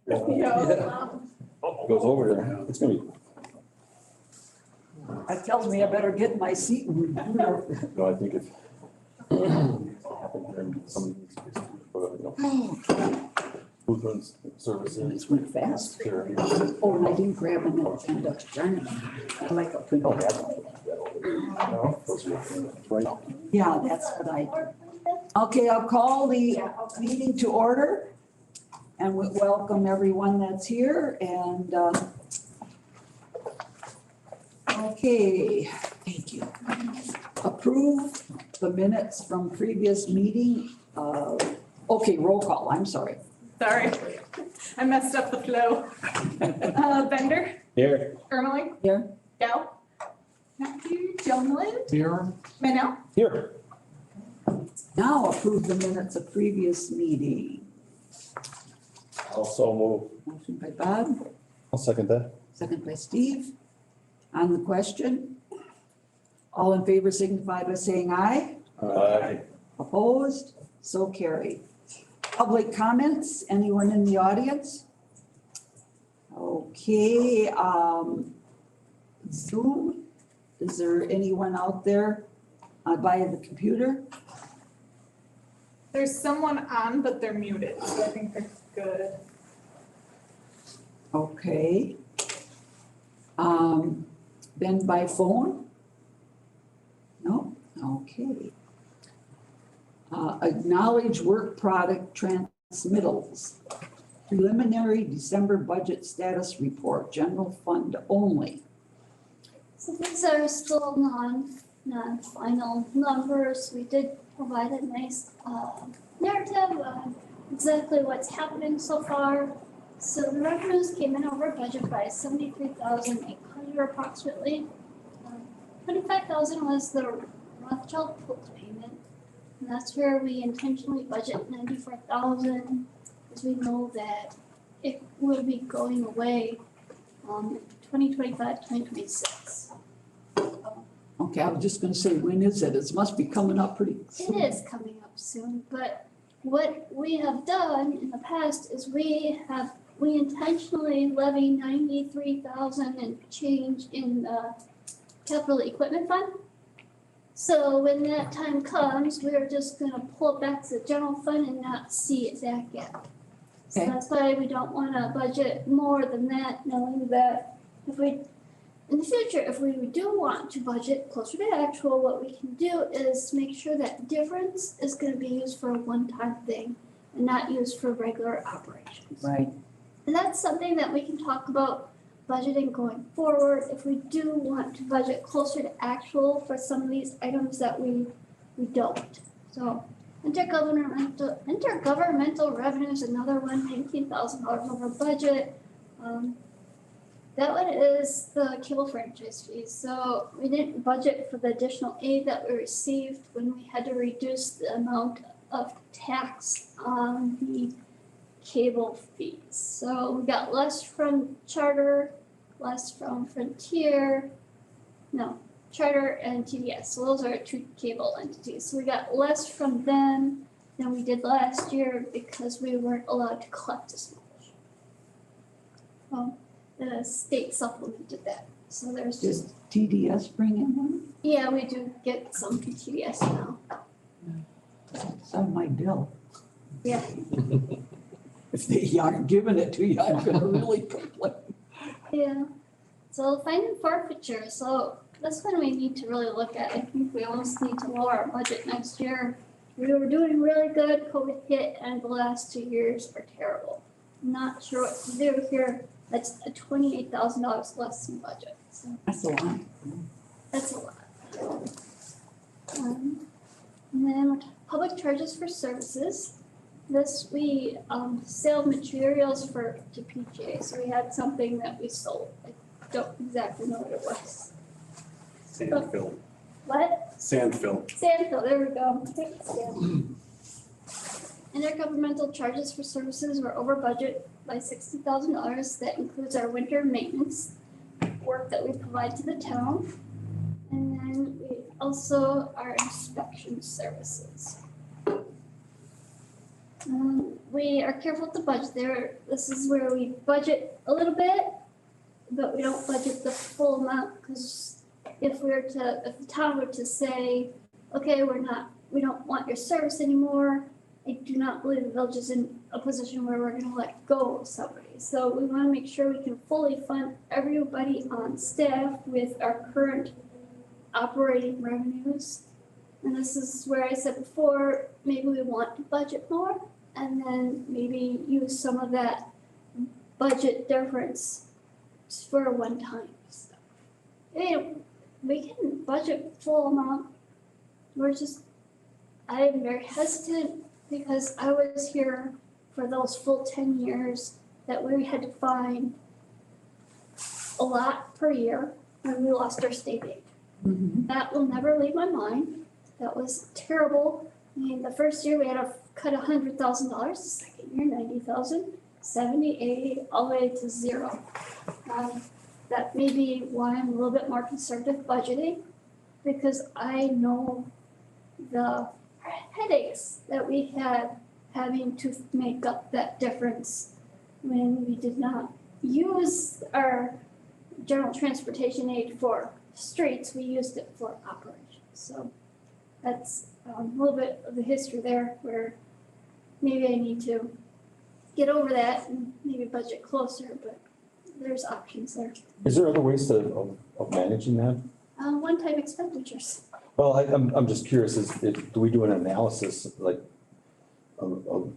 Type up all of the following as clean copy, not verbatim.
Yeah. Goes over there. It's gonna be, That tells me I better get in my seat and, no, I think if. Happened here in some of these cases, you know, Lutheran services. This went fast. Sure. Oh, and I didn't grab an agenda. Darn it. I like a print. No, those are right. Yeah, that's what I do. Okay, I'll call the meeting to order. And we welcome everyone that's here and, okay, thank you. Approve the minutes from previous meeting. Okay, roll call, I'm sorry. Sorry, I messed up the flow. Bender, Here. Ermeling, Here. Dow, Matthew, Jones, Here. Manel. Here. Now approve the minutes of previous meeting. Also move. Motion by Bob, I'll second that. second by Steve. On the question, all in favor signify by saying aye. Aye. Opposed? So carried. Public comments, anyone in the audience? Okay, Zoom, is there anyone out there via the computer? There's someone on, but they're muted, so I think they're good. Okay. Then by phone? No? Okay. Acknowledge work product transmittals. Preliminary December budget status report, general fund only. So these are still non-final numbers. We did provide a nice narrative on exactly what's happening so far. So the revenues came in over budget by 73,800 approximately. 25,000 was the Rothschild post payment. And that's where we intentionally budget 94,000 because we know that it will be going away 2025, 2026. Okay, I was just gonna say, when is it? It must be coming up pretty It soon. is coming up soon, but what we have done in the past is we intentionally levy 93,000 and change in the capital equipment fund. So when that time comes, we're just gonna pull it back to the general fund and not see it back yet. So Okay. that's why we don't wanna budget more than that, knowing that if we, in the future, if we do want to budget closer to actual, what we can do is make sure that difference is gonna be used for a one-time thing and not used for regular operations. Right, And that's something that we can talk about budgeting going forward, if we do want to budget closer to actual for some of these items that we don't. So intergovernmental revenue is another one, $19,000 over budget. That one is the cable franchise fees. So we didn't budget for the additional aid that we received when we had to reduce the amount of tax on the cable fees. So we got less from Charter, less from Frontier, Charter and TDS. So those are our two cable entities. So we got less from them than we did last year because we weren't allowed to collect as much. Well, the state supplemented that. So there's did just, TDS bring in one? yeah, we do get some from TDS now. It's on my bill. Yeah. If they aren't giving it to you, I'm gonna really complain. Yeah, so fine and forfeiture, so that's when we need to really look at, I think we almost need to lower our budget next year. We were doing really good, COVID hit, and the last 2 years are terrible. Not sure what to do here, that's $28,000 less in budget, so That's a lot. that's a lot. And then public charges for services. This, we sell materials to PJ, so we had something that we sold. I don't exactly know what it was. Sandfill. What? Sandfill. Sandfill, there we go. I think it's sand. Intergovernmental charges for services were over budget by $60,000. That includes our winter maintenance work that we provide to the town. And then we also our inspection services. We are careful with the budget there. This is where we budget a little bit, but we don't budget the full amount, because if the town were to say, okay, we don't want your service anymore, I do not believe the village is in a position where we're gonna let go of somebody. So we wanna make sure we can fully fund everybody on staff with our current operating revenues. And this is where I said before, maybe we want to budget more and then maybe use some of that budget difference for one-time stuff. We can budget full amount. I am very hesitant because I was here for those full 10 years that we had to find a lot per year when we lost our state aid. That will never leave my mind. That was terrible. I mean, the first year we had to cut $100,000, the second year 90,000, 70, 80, all the way to zero. That may be why I'm a little bit more conservative budgeting, because I know the headaches that we had having to make up that difference when we did not use our general transportation aid for streets, we used it for operations. So that's a little bit of the history there, where maybe I need to get over that and maybe budget closer, but there's options there. Is there other ways of managing that? One-time expenditures. Well, I'm just curious, do we do an analysis like and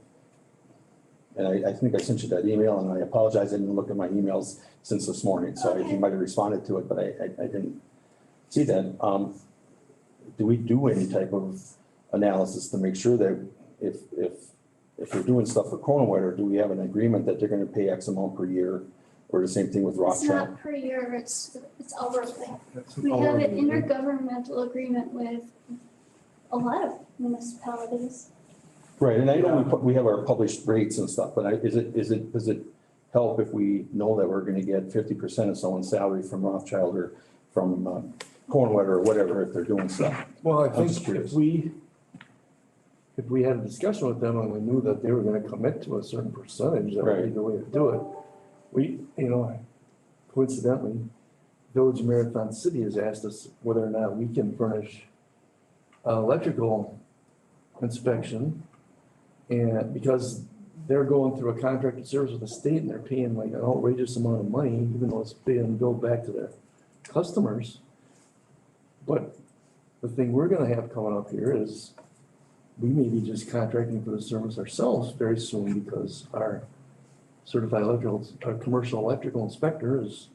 I think I sent you that email, and I apologize, I didn't look at my emails since this morning, so Okay. you might have responded to it, but I didn't see that. Do we do any type of analysis to make sure that if we're doing stuff for Cronenweider, do we have an agreement that they're gonna pay X amount per year? Or the same thing with It's Rothschild? not per year, it's hourly. We have an intergovernmental agreement with a lot of municipalities. Right, and I know we have our published rates and stuff, but does it help if we know that we're gonna get 50% of someone's salary from Rothschild or from Cornwall or whatever, if they're doing stuff? Well, I I'm just think curious. if we had a discussion with them and we knew that they were gonna commit to a certain percentage, that would be Right. the way to do it. Coincidentally, Village of Marathon City has asked us whether or not we can furnish electrical inspection. And because they're going through a contracted service with the state and they're paying like an outrageous amount of money, even though it's being billed back to their customers. But the thing we're gonna have coming up here is we may be just contracting for the service ourselves very soon, because our certified commercial electrical inspector is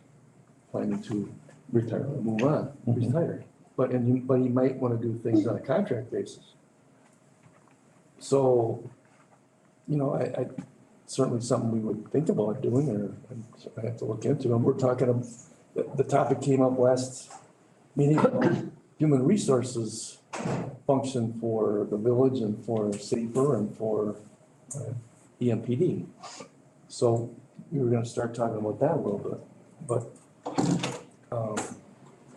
planning to Retire. move on, retire. But he might wanna do things on a contract basis. So, I certainly something we would think about doing, or I have to look into. And we're talking, the topic came up last meeting, human resources function for the village and for SAFER and for EMPD. So we were gonna start talking about that a little bit, but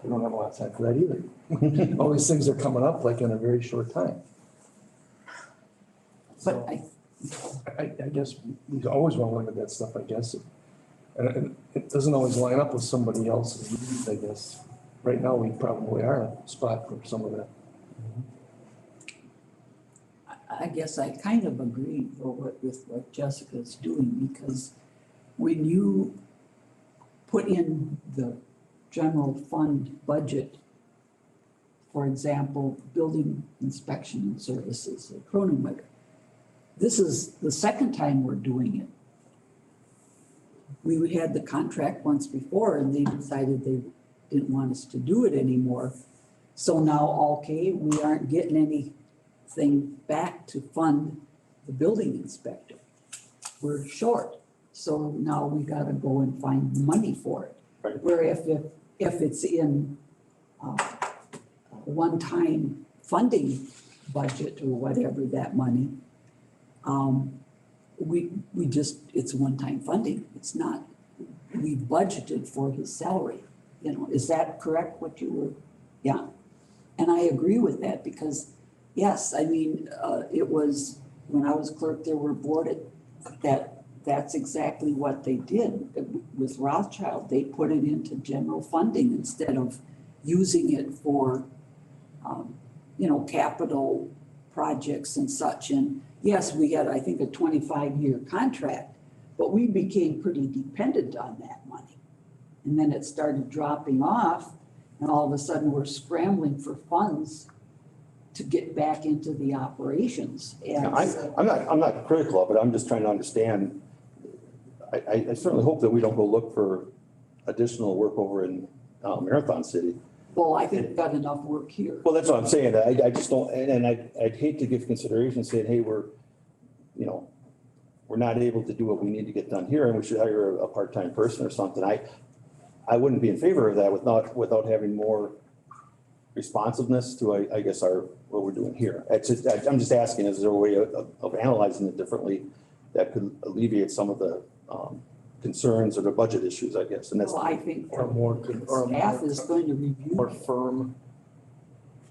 we don't have a lot of time for that either. All these things are coming up like in a very short time. But So I guess we always wanna look at that stuff, I guess. And it doesn't always line up with somebody else's needs, I guess. Right now, we probably are in a spot for some of that. I guess I kind of agree with what Jessica's doing, because when you put in the general fund budget, for example, building inspection and services at Cronenweider, this is the second time we're doing it. We had the contract once before and they decided they didn't want us to do it anymore. So now, okay, we aren't getting anything back to fund the building inspector. We're short, so now we gotta go and find money for it. Right. Where if it's in one-time funding budget or whatever, that money, we just, it's one-time funding. It's not, we budgeted for his salary, is that correct, what you were? Yeah, and I agree with that, because, yes, I mean, it was when I was clerk, there were boarded, that's exactly what they did with Rothschild. They put it into general funding instead of using it for, capital projects and such. And yes, we had, I think, a 25-year contract, but we became pretty dependent on that money. And then it started dropping off, and all of a sudden we're scrambling for funds to get back into the operations. And I'm not critical of it, I'm just trying to understand. I certainly hope that we don't go look for additional work over in Marathon City. well, I think we've got enough work here. Well, that's what I'm saying, I just don't, and I'd hate to give consideration saying, hey, we're not able to do what we need to get done here, and we should hire a part-time person or something. I wouldn't be in favor of that without having more responsiveness to, I guess, what we're doing here. I'm just asking, is there a way of analyzing it differently that could alleviate some of the concerns or the budget issues, I guess, and that's. Well, I think Or more, or staff is going to review. more firm,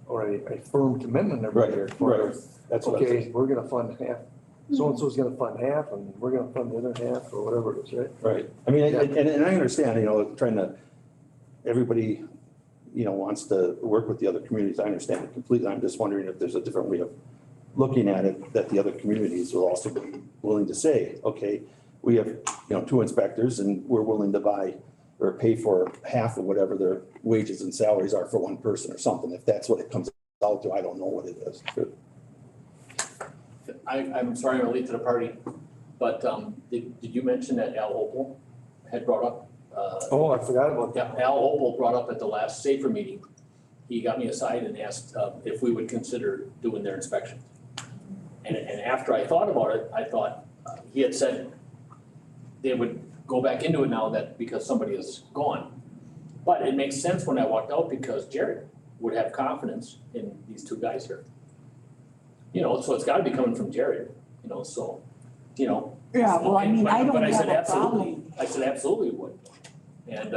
or a firm commitment every year. Right, that's what I'm Okay, saying. we're gonna fund half, so-and-so's gonna fund half, and we're gonna fund the other half, or whatever it is, right? Right, I mean, Yeah. and I understand, trying to, everybody, wants to work with the other communities, I understand it completely, I'm just wondering if there's a different way of looking at it, that the other communities will also be willing to say, okay, we have, 2 inspectors, and we're willing to buy or pay for half of whatever their wages and salaries are for one person or something, if that's what it comes out to, I don't know what it is. I'm sorry I'm late to the party, but did you mention that Al Opel had brought up? Oh, I forgot about that. Yeah, Al Opel brought up at the last SAFER meeting, he got me aside and asked if we would consider doing their inspections. And after I thought about it, I thought, he had said they would go back into it now that because somebody is gone. But it makes sense when I walked out because Jared would have confidence in these 2 guys here. So it's gotta be coming from Jared, so. Yeah, well, I mean, I don't But I said have a absolutely. problem. I said absolutely would. And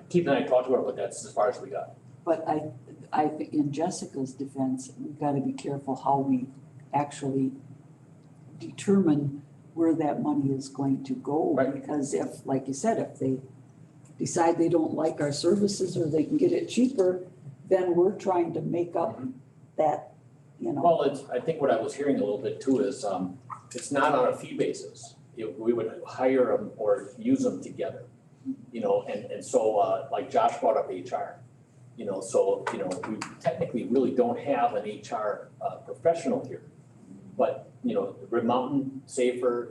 Keith and I talked about it, but that's as far as we got. But I think in Jessica's defense, we've got to be careful how we actually determine where that money is going to go. Right. Because if, like you said, if they decide they don't like our services or they can get it cheaper, then we're trying to make up that, Well, I think what I was hearing a little bit too is, it's not on a fee basis. We would hire them or use them together, and so, like Josh brought up HR. So, we technically really don't have an HR professional here. But, Red Mountain, SAFER,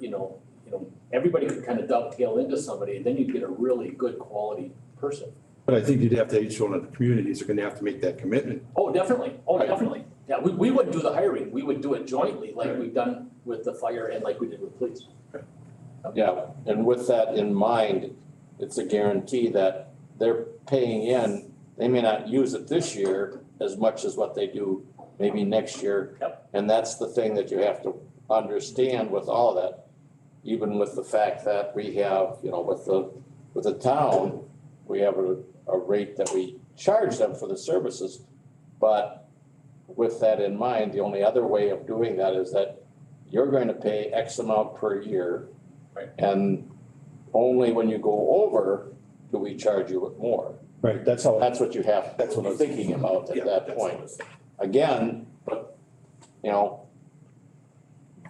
everybody could kind of dovetail into somebody, and then you'd get a really good quality person. But I think you'd have to, each one of the communities are gonna have to make that commitment. Oh, definitely, Right. definitely. Yeah, we wouldn't do the hiring, we would do it jointly, like we've done with the fire and like we did with police. Yeah, and with that in mind, it's a guarantee that they're paying in, they may not use it this year as much as what they do maybe next year. Yep. And that's the thing that you have to understand with all of that, even with the fact that we have, with the town, we have a rate that we charge them for the services. But with that in mind, the only other way of doing that is that you're going to pay X amount per year. Right. And only when you go over do we charge you with more. Right, that's how. That's what you have, that's what I'm thinking about Yeah, at that that's point. what it's- Again, but,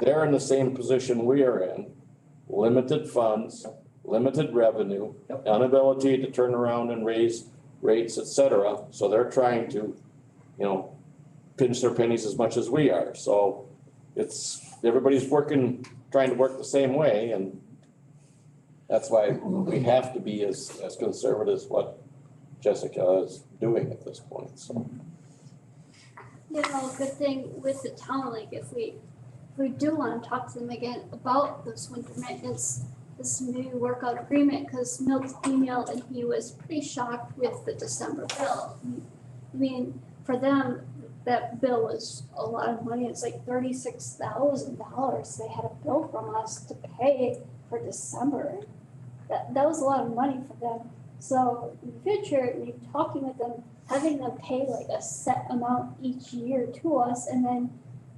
they're in the same position we are in, limited funds, limited revenue, inability to turn around and raise rates, et cetera. So they're trying to, pinch their pennies as much as we are. So everybody's trying to work the same way, and that's why we have to be as conservative as what Jessica is doing at this point, so. Good thing with the town, like if we do want to talk to them again about this winter maintenance, this maybe work out agreement, because Milt's emailed and he was pretty shocked with the December bill. I mean, for them, that bill was a lot of money. It's like $36,000 they had a bill from us to pay for December. That was a lot of money for them. So in the future, maybe talking with them, having them pay like a set amount each year to us, and then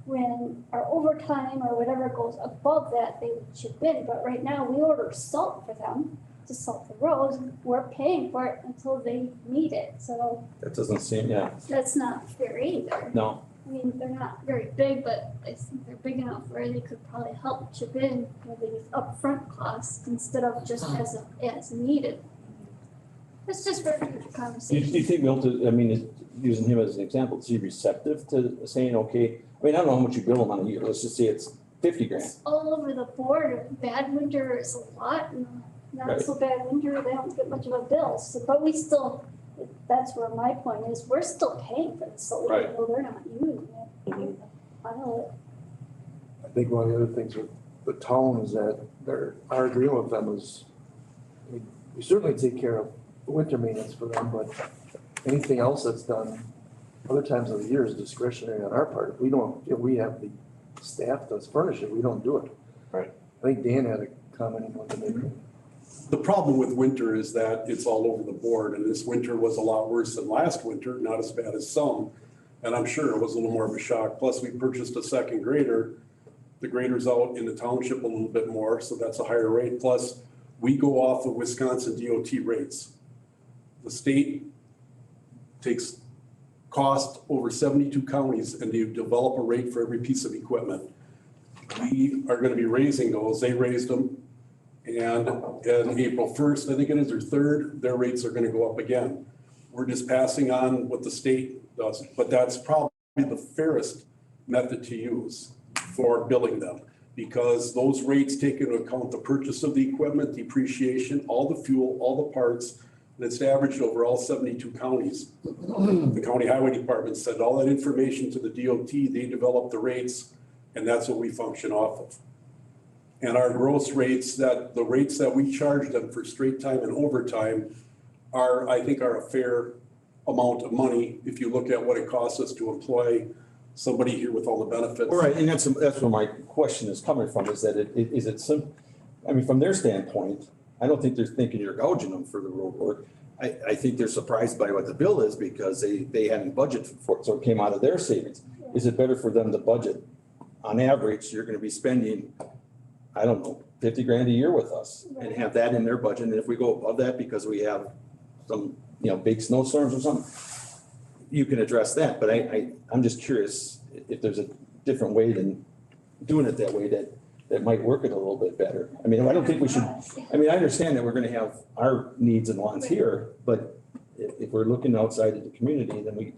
when our overtime or whatever goes above that, they would chip in, but right now we order salt for them to salt the roads, we're paying for it until they need it, so That doesn't seem, yeah, that's not fair either. no. I mean, they're not very big, but I think they're big enough where they could probably help chip in for these upfront costs instead of just as needed. It's just for future Do you conversation. think Milton, I mean, using him as an example, is he receptive to saying, okay, I mean, I don't know how much you bill him on a year, let's just say it's 50 grand. It's all over the board. Bad winter is a lot, and not so bad winter, they don't get much of a bill. So, but we still, that's where my point is, we're still paying for this, so Right. even though they're not using it. I know I think one of the other things with the town is that our agreement with them is, we certainly take care of winter maintenance for them, but anything else that's done other times of the year is discretionary on our part. If we have the staff to furnish it, we don't do it. Right. I think Dan had a comment he wanted to make. The problem with winter is that it's all over the board, and this winter was a lot worse than last winter, not as bad as some. And I'm sure it was a little more of a shock. Plus, we purchased a second grader. The grader's out in the township a little bit more, so that's a higher rate. Plus, we go off of Wisconsin DOT rates. The state takes cost over 72 counties and they develop a rate for every piece of equipment. We are gonna be raising those. They raised them. And on April 1st, I think it is, or 3rd, their rates are gonna go up again. We're just passing on what the state does, but that's probably the fairest method to use for billing them. Because those rates take into account the purchase of the equipment, depreciation, all the fuel, all the parts, and it's averaged over all 72 counties. The county highway department sent all that information to the DOT, they developed the rates, and that's what we function off of. And our gross rates, the rates that we charge them for straight time and overtime I think are a fair amount of money if you look at what it costs us to employ somebody here with all the benefits. All right, and that's where my question is coming from, is that is it I mean, from their standpoint, I don't think they're thinking you're gouging them for the road work. I think they're surprised by what the bill is because they hadn't budgeted for it, so it came out of their savings. Is it better for them to budget? On average, you're gonna be spending, I don't know, 50 grand a year with us and have that in their budget. And if we go above that because we have some, big snowstorms or something, you can address that. But I'm just curious if there's a different way than doing it that way that might work it a little bit better. I mean, I don't think we should, I mean, I understand that we're gonna have our needs and wants here, but if we're looking outside of the community, then we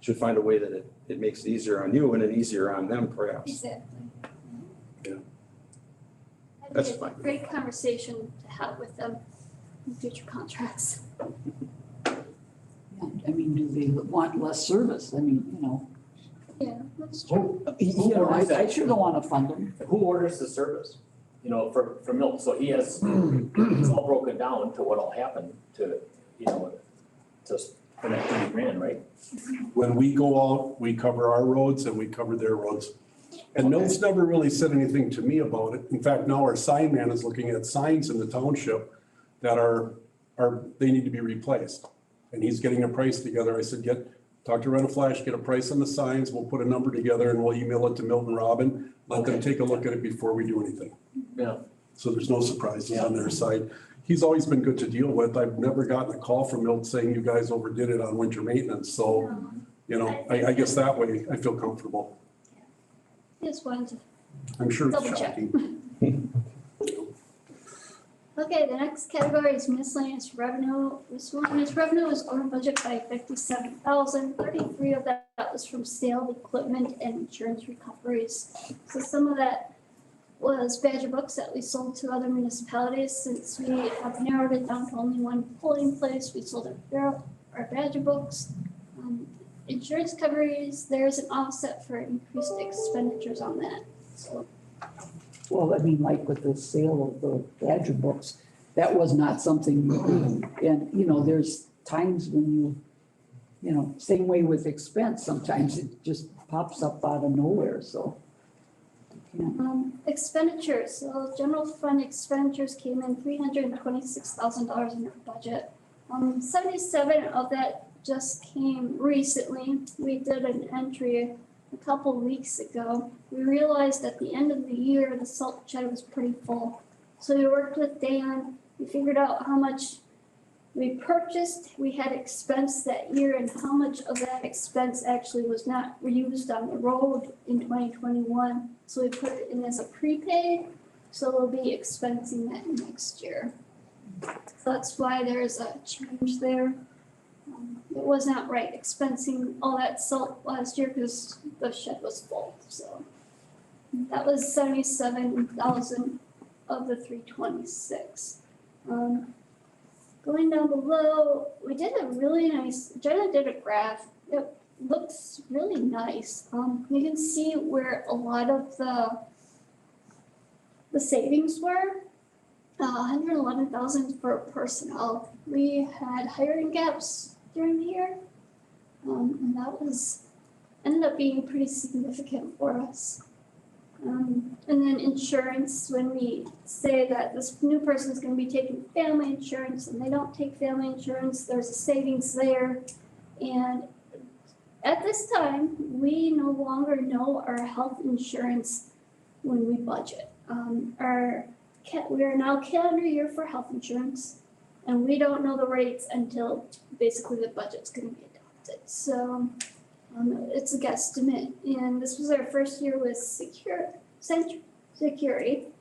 should find a way that it makes it easier on you and it easier on them perhaps. Exactly. Yeah. That's It's a fine. great conversation to have with them in future contracts. Yeah, I mean, do they want less service? I mean, Yeah, that's true. I sure don't want to fund them. Who orders the service? For milk, so he has, it's all broken down to what'll happen to, for that 30 grand, right? When we go out, we cover our roads and we cover their roads. And Mills never really said anything to me about it. In fact, now our sign man is looking at signs in the township that they need to be replaced. And he's getting a price together. I said, talk to Rent a Flash, get a price on the signs, we'll put a number together and we'll email it to Milton Robin. Let them take a look at it before we do anything. Yeah. So So there's no surprises on their side. He's always been good to deal with. I've never gotten a call from Milton saying you guys overdid it on winter maintenance. So, I guess that way I feel comfortable. Just wanted to I'm sure it's double check. shocking. Okay, the next category is miscellaneous revenue. Miscellaneous revenue is over budget by 57,000. 33 of that was from sale of equipment and insurance recoveries. So some of that was Badger books that we sold to other municipalities. Since we have narrowed it down to only one polling place, we sold our Badger books. Insurance recoveries, there's an offset for increased expenditures on that. So Well, I mean, like with the sale of the Badger books, that was not something you do. And, there's times when same way with expense, sometimes it just pops up out of nowhere, so. you can't- Expenditures, so general fund expenditures came in $326,000 in our budget. 77 of that just came recently. We did an entry a couple weeks ago, we realized at the end of the year, the salt shed was pretty full. So we worked with Dan, we figured out how much we purchased, we had expense that year, and how much of that expense actually was not used on the road in 2021. So we put it in as a prepaid, so we'll be expensing that next year. So that's why there's a change there. It was not right expensing all that salt last year because the shed was full, so. That was 77,000 of the 326. Going down below, we did a really nice, Jenna did a graph. It looks really nice. You can see where a lot of the savings were. 111,000 for personnel. We had hiring gaps during the year. And that ended up being pretty significant for us. And then insurance, when we say that this new person is going to be taking family insurance and they don't take family insurance, there's a savings there. And at this time, we no longer know our health insurance when we budget. We are now calendar year for health insurance, and we don't know the rates until basically the budget's going to be adopted. So it's a guesstimate, and this was our first year with security.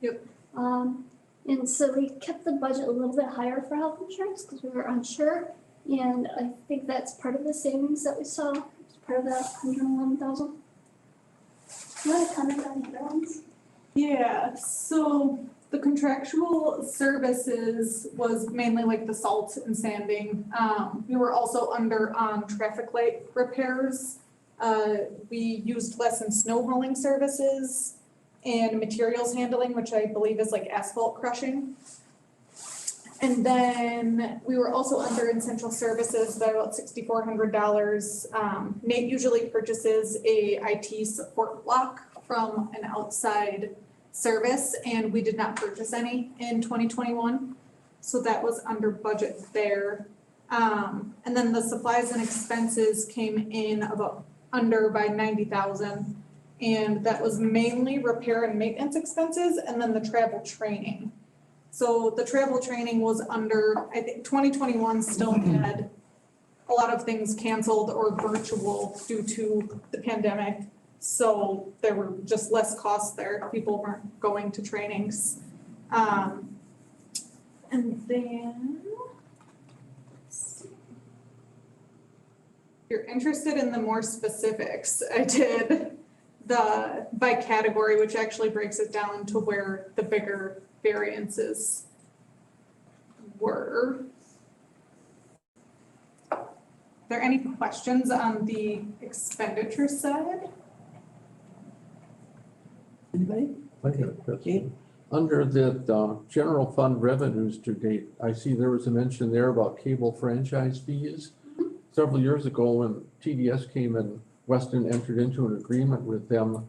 Yep. And so we kept the budget a little bit higher for health insurance because we were unsure, and I think that's part of the savings that we saw. It's part of that 111,000. You want to comment on the other ones? Yeah, so the contractual services was mainly like the salt and sanding. We were also under traffic light repairs. We used less in snow hauling services and materials handling, which I believe is like asphalt crushing. And then we were also under essential services by about $6,400. Nate usually purchases a IT support block from an outside service, and we did not purchase any in 2021. So that was under budget there. And then the supplies and expenses came in about under by 90,000. And that was mainly repair and maintenance expenses and then the travel training. So the travel training was under, I think 2021 still had a lot of things canceled or virtual due to the pandemic. So there were just less costs there. People weren't going to trainings. And then, let's see. If you're interested in the more specifics, I did the by category, which actually breaks it down to where the bigger variances were. Are there any questions on the expenditure side? Anybody? Okay. Under the general fund revenues to date, I see there was a mention there about cable franchise fees. Several years ago, when TDS came in, Weston entered into an agreement with them.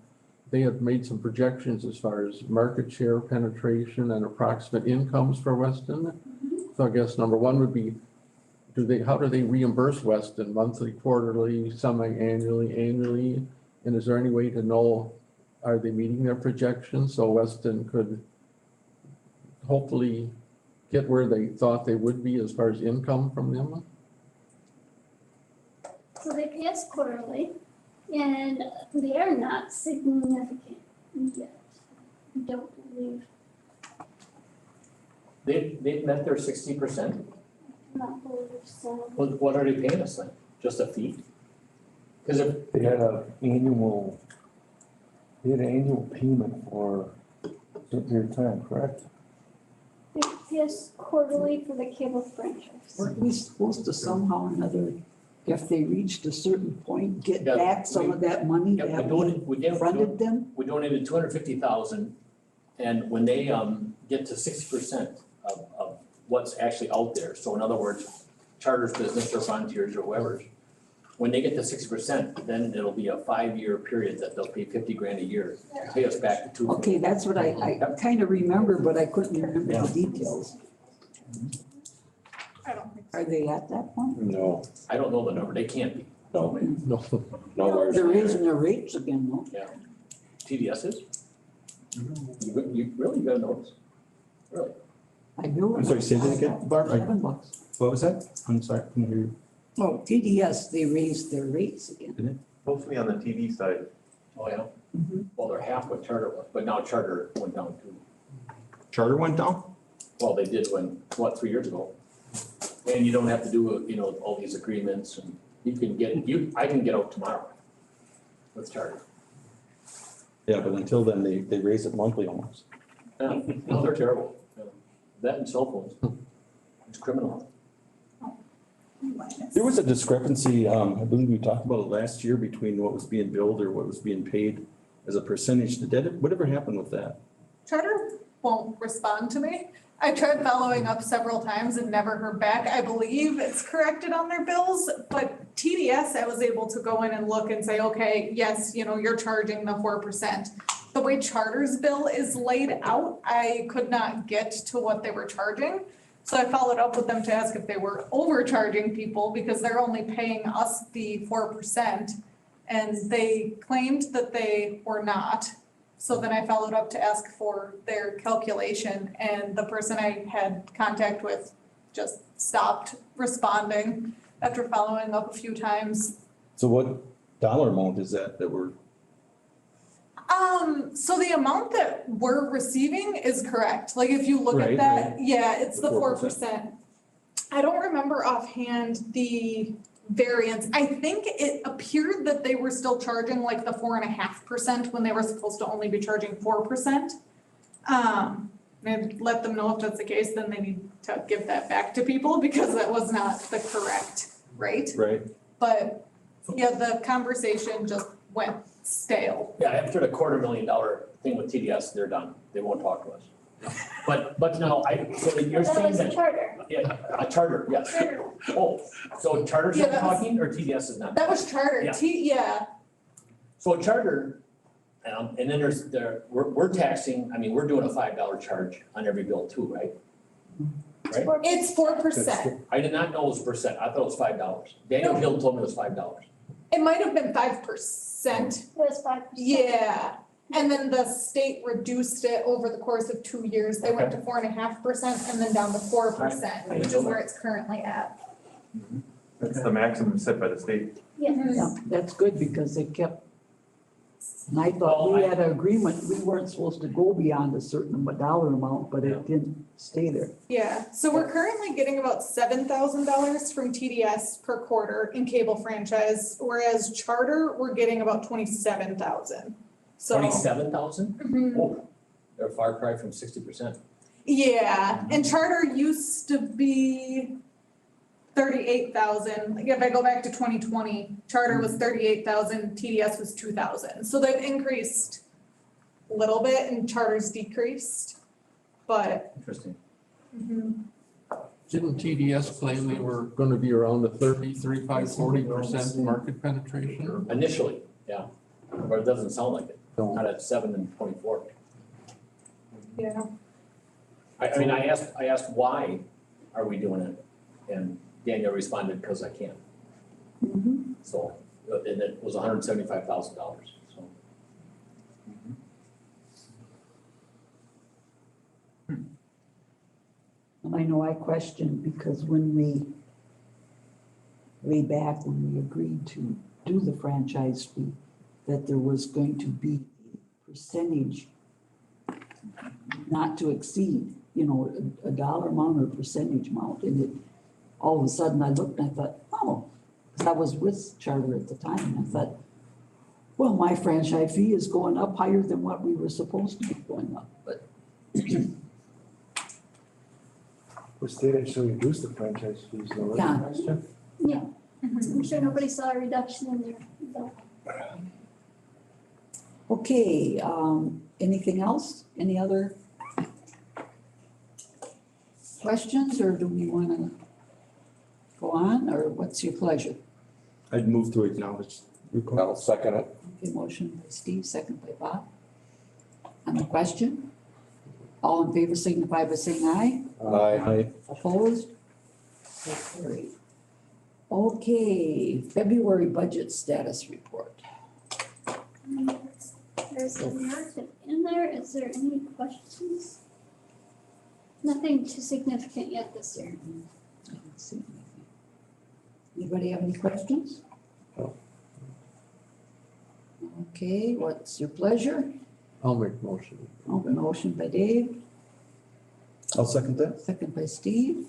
They had made some projections as far as market share penetration and approximate incomes for Weston. So I guess number one would be, how do they reimburse Weston, monthly, quarterly, semi-annually, annually? And is there any way to know, are they meeting their projections so Weston could hopefully get where they thought they would be as far as income from them? So they pay us quarterly, and they are not significant yet. I don't believe, They've met their 60%. not believe so. What are they paying us then? Just a fee? Because if, They had an annual payment for a certain period of time, correct? They pay us quarterly for the cable franchise. Weren't we supposed to somehow or another, if they reached a certain point, get Yeah, back some of that money yeah, that we fronted them? we donated 250,000, and when they get to 60% of what's actually out there, so in other words, Charter's business or Frontiers or whoever's, when they get to 60%, then it'll be a 5-year period that they'll pay 50 grand a year to pay us back to 250. Okay, that's what I kind of remember, but I couldn't remember the details. I don't think so. Are they at that point? No. I don't know the number, they can't be. No, No. nowhere. They're raising their rates again, though. Yeah. TDS is? You really got a notice? Really? I do. I'm sorry, say that again, Barb? $7. What was that? I'm sorry, I couldn't hear you. Oh, TDS, they raised their rates again. Mostly on the TV side. Oh, yeah? Mhm. Well, they're half what Charter was, but now Charter went down too. Charter went down? Well, they did when, 3 years ago? And you don't have to do, all these agreements and you can I can get out tomorrow with Charter. Yeah, but until then, they raise it monthly almost. Yeah, no, they're terrible. Yeah. That and cell phones. It's criminal. There was a discrepancy, I believe we talked about it last year, between what was being billed or what was being paid as a percentage. Whatever happened with that? Charter won't respond to me. I tried following up several times and never heard back. I believe it's corrected on their bills, but TDS, I was able to go in and look and say, okay, yes, you're charging the 4%. The way Charter's bill is laid out, I could not get to what they were charging. So I followed up with them to ask if they were overcharging people because they're only paying us the 4%. And they claimed that they were not. So then I followed up to ask for their calculation and the person I had contact with just stopped responding after following up a few times. So what dollar amount is that we're, So the amount that we're receiving is correct. Like if you look at Right, that, yeah, it's the The 4%. I don't remember offhand the variance. I think it appeared that they were still charging like the 4.5% when they were supposed to only be charging 4%. And let them know if that's the case, then they need to give that back to people because that was not the correct rate. right? But yeah, the conversation just went stale. Yeah, after the $250,000 thing with TDS, they're done. They won't talk to us. But no, so you're That saying was that, Charter. yeah, a Charter, yes. Charter. Oh, so Charter's Yeah, not that was- talking or TDS is not? That was charter, Yeah. yeah, So a Charter, and then we're taxing, we're doing a $5 charge on every bill too, right? Right? it's 4%. I did not know it was percent. I thought it was $5. Daniel Hill told me it was $5. It might have been 5%. It was 5%. Yeah, and then the state reduced it over the course of 2 years. They went to 4.5% and then down to 4%, I which know is where that. it's currently at. That's the maximum set by the state. Yes. Yeah, that's good because they kept, and I Well, thought we I- had an agreement, we weren't supposed to go beyond a certain dollar amount, but Yeah. it didn't stay there. Yeah, so we're currently getting about $7,000 from TDS per quarter in cable franchise, whereas Charter, we're getting about 27,000. So, 27,000? Mhm. Oh, they're a far cry from 60%. Yeah, and Charter used to be 38,000. Like if I go back to 2020, Charter was 38,000, TDS was 2,000. So they've increased a little bit and Charter's decreased, but. Interesting. Mhm. Didn't TDS claim they were gonna be around the 35, 40% market penetration? Initially, yeah, but it doesn't sound like it, No. not at 7 and 24. Yeah. I asked why are we doing it? And Daniel responded, because I can. Mhm. So, and it was $175,000, so. And I know I questioned because way back when we agreed to do the franchise fee, that there was going to be a percentage not to exceed, a dollar amount or percentage amount. And it, all of a sudden I looked and I thought, oh, because I was with Charter at the time, and I thought, well, my franchise fee is going up higher than what we were supposed to be going up, but The state actually reduced the franchise fees though, Yeah. right, last year? Yeah. I'm sure nobody saw a reduction in their bill. okay, anything else? Any other questions, or do we want to go on, or what's your pleasure? I'd move to acknowledge. I'll second it. Okay, motion by Steve, second by Bob. On the question? All in favor signify by saying aye. Aye. Opposed? So carried. Okay, February budget status report. There's a narrative in there. Is there any questions? Nothing too significant yet this year. I don't see anything. Anybody have any questions? No. Okay, what's your pleasure? I'll make motion. Motion by Dave, I'll second that. second by Steve.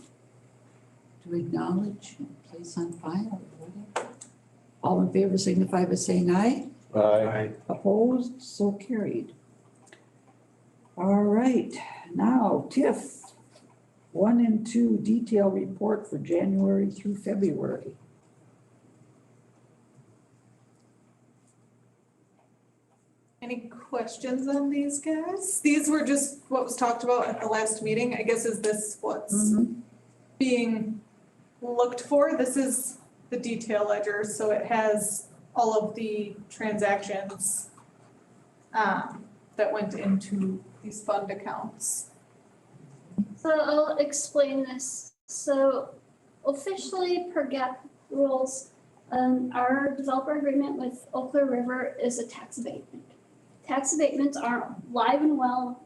To acknowledge and place on file or whatever. All in favor signify by saying aye. Aye. Opposed, so carried. All right, now TIF 1 and 2 detail report for January through February. Any questions on these guys? These were just what was talked about at the last meeting. I guess is this what's being looked for? This is the detail ledger, so it has all of the transactions that went into these fund accounts. So I'll explain this. So officially per GAAP rules, our developer agreement with Eau Claire River is a tax abatement. Tax abatements aren't live and well.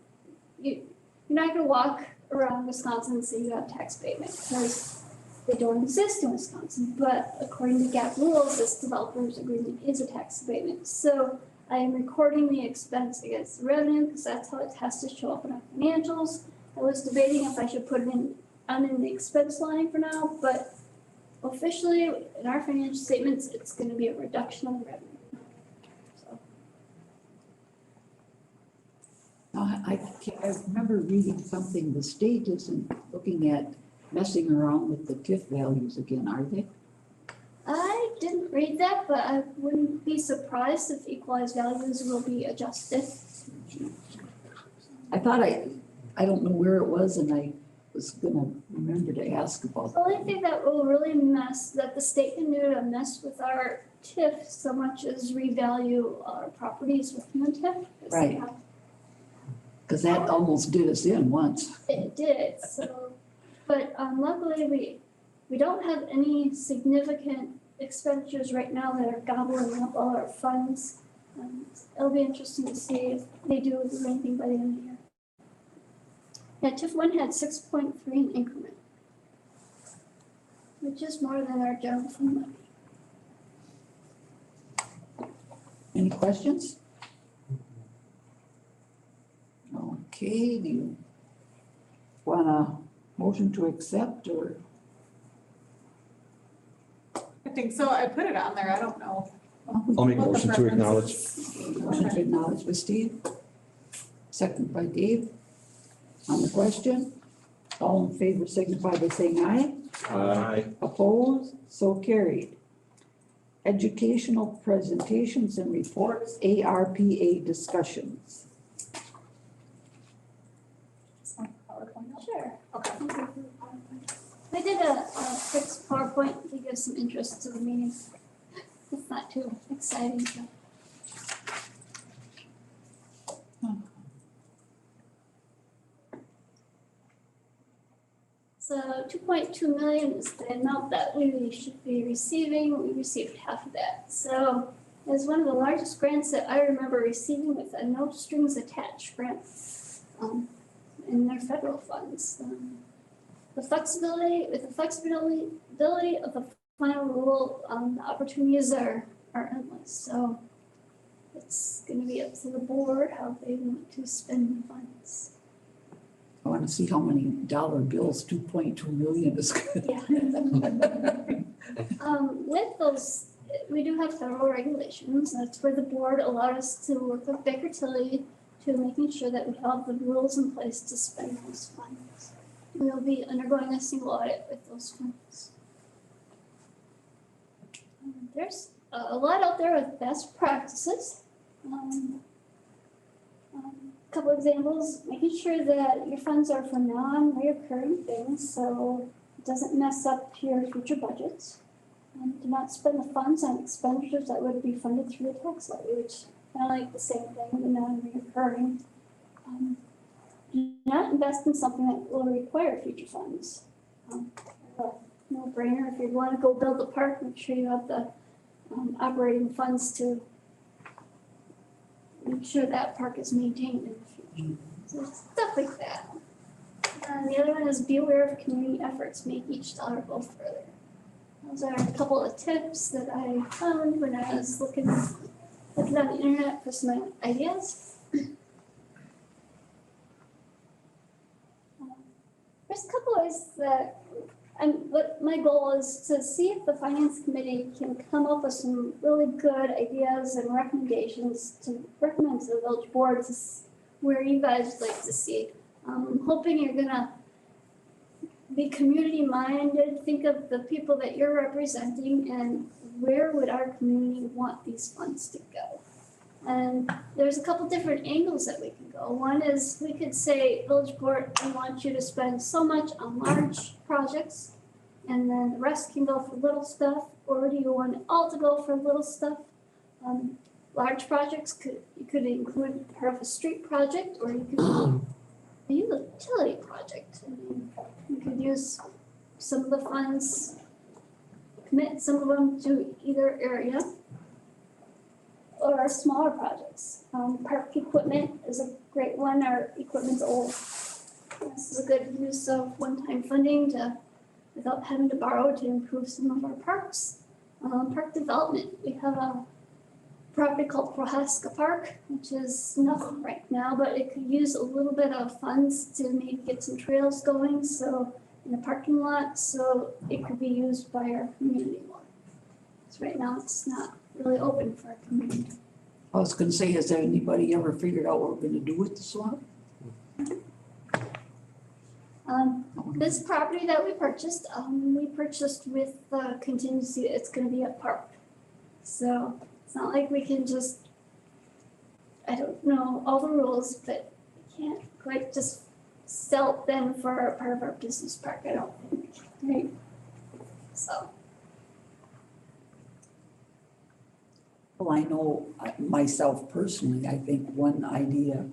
You're not gonna walk around Wisconsin and say you have tax abatement because they don't exist in Wisconsin. But according to GAAP rules, this developer's agreement is a tax abatement. So I am recording the expense against the revenue because that's how it has to show up in our financials. I was debating if I should put it in the expense line for now, but officially in our financial statements, it's gonna be a reduction of revenue. So, I remember reading something, the state isn't looking at messing around with the TIF values again, are they? I didn't read that, but I wouldn't be surprised if equalized values will be adjusted. I thought I don't know where it was and I was gonna remember to ask about The only thing that will really that the state can do to mess with our TIF so much as revalue our properties within the TIF. Right. because that almost did us in once. It did, so, but luckily we don't have any significant expenditures right now that are gobbling up all our funds. It'll be interesting to see if they do anything by the end of the year. Yeah, TIF 1 had 6.3 in increment, which is more than our general fund levy. Any questions? Okay, do you want a motion to accept or? I think so. I put it on there. I don't know. I'll make a what the motion to preference acknowledge. is. Motion to acknowledge by Steve, second by Dave. On the question, all in favor signify by saying aye. Aye. Opposed, so carried. Educational presentations and reports, ARPA discussions. Sure. Okay. I did a quick PowerPoint to give some interest to the meeting. It's not too exciting, so. So 2.2 million is the amount that we should be receiving. We received half of that. So it's one of the largest grants that I remember receiving with a no strings attached grant in their federal funds. With the flexibility of the final rule, the opportunities are endless. So it's going to be up to the board how they want to spend the funds. I want to see how many dollar bills 2.2 million is. Yeah. With those, we do have federal regulations. That's where the board allowed us to work with Baker Tilly to making sure that we have the rules in place to spend those funds. We'll be undergoing a single audit with those funds. There's a lot out there with best practices. Couple examples, making sure that your funds are for non-reoccurring things, so it doesn't mess up your future budgets. Do not spend the funds on expenditures that would be funded through the tax levy, which is kind of like the same thing, the non-reoccurring. Do not invest in something that will require future funds. No no-brainer. If you wanna go build a park, make sure you have the operating funds to make sure that park is maintained in the future. So stuff like that. And the other one is be aware of community efforts, make each dollar go further. Those are a couple of tips that I found when I was looking on the internet for some ideas. There's a couple ways that what my goal is to see if the finance committee can come up with some really good ideas and recommendations to recommend to the village board to where you guys like to see. I'm hoping you're gonna be community minded, think of the people that you're representing and where would our community want these funds to go? And there's a couple different angles that we can go. One is we could say, village board, I want you to spend so much on large projects and then the rest can go for little stuff, or do you want it all to go for little stuff? Large projects you could include part of a street project, or you could do a utility project. I mean, you could use some of the funds, commit some of them to either area or smaller projects. Park equipment is a great one. Our equipment's old. This is a good use of one-time funding without having to borrow to improve some of our parks. Park development, we have a property called Prohaska Park, which is nothing right now, but it could use a little bit of funds to maybe get some trails going, so in the parking lot, so it could be used by our community more. So right now, it's not really open for our community. I was gonna say, has anybody ever figured out what we're gonna do with the swamp? This property that we purchased with the contingency, it's gonna be a park. So it's not like we can just, I don't know all the rules, but we can't quite just sell them for a part of our business park, I don't think, right? So. Well, I know myself personally, I think one idea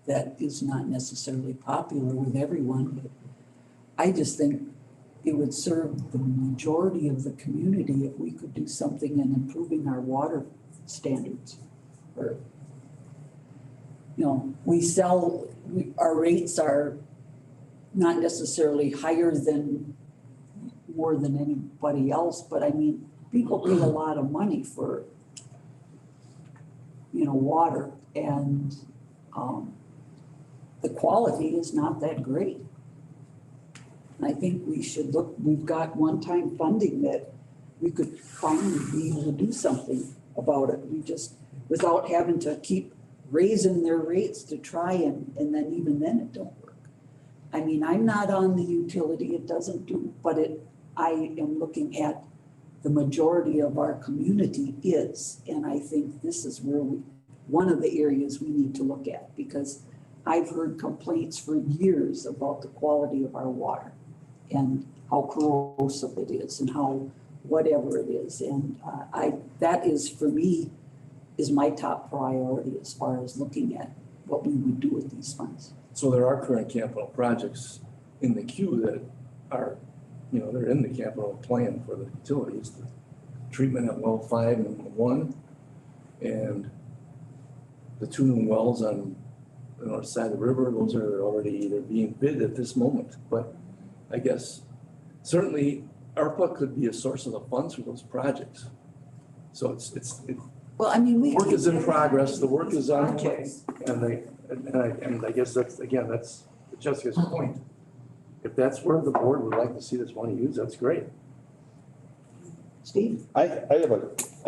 that is not necessarily popular with everyone, but I just think it would serve the majority of the community if we could do something in improving our water standards. Or, you know, our rates are not necessarily higher than more than anybody else, but I mean, people pay a lot of money for, you know, water, and the quality is not that great. And I think we should look, we've got one-time funding that we could finally be able to do something about it. We just, without having to keep raising their rates to try and then even then it don't work. I mean, I'm not on the utility, it doesn't do, but I am looking at the majority of our community is, and I think this is where one of the areas we need to look at, because I've heard complaints for years about the quality of our water and how corrosive it is and how whatever it is. And that is, for me, is my top priority as far as looking at what we would do with these funds. So there are current capital projects in the queue that are, you know, they're in the capital plan for the utilities, the treatment at well 5 and 1, and the 2 new wells on the north side of the river. Those are already either being bid at this moment, but I guess certainly ARPA could be a source of the funds for those projects. So it's Well, I mean, work is in progress, the work is on the way, Projects. and I guess that's Jessica's point. If that's where the board would like to see this money used, that's great. Steve? I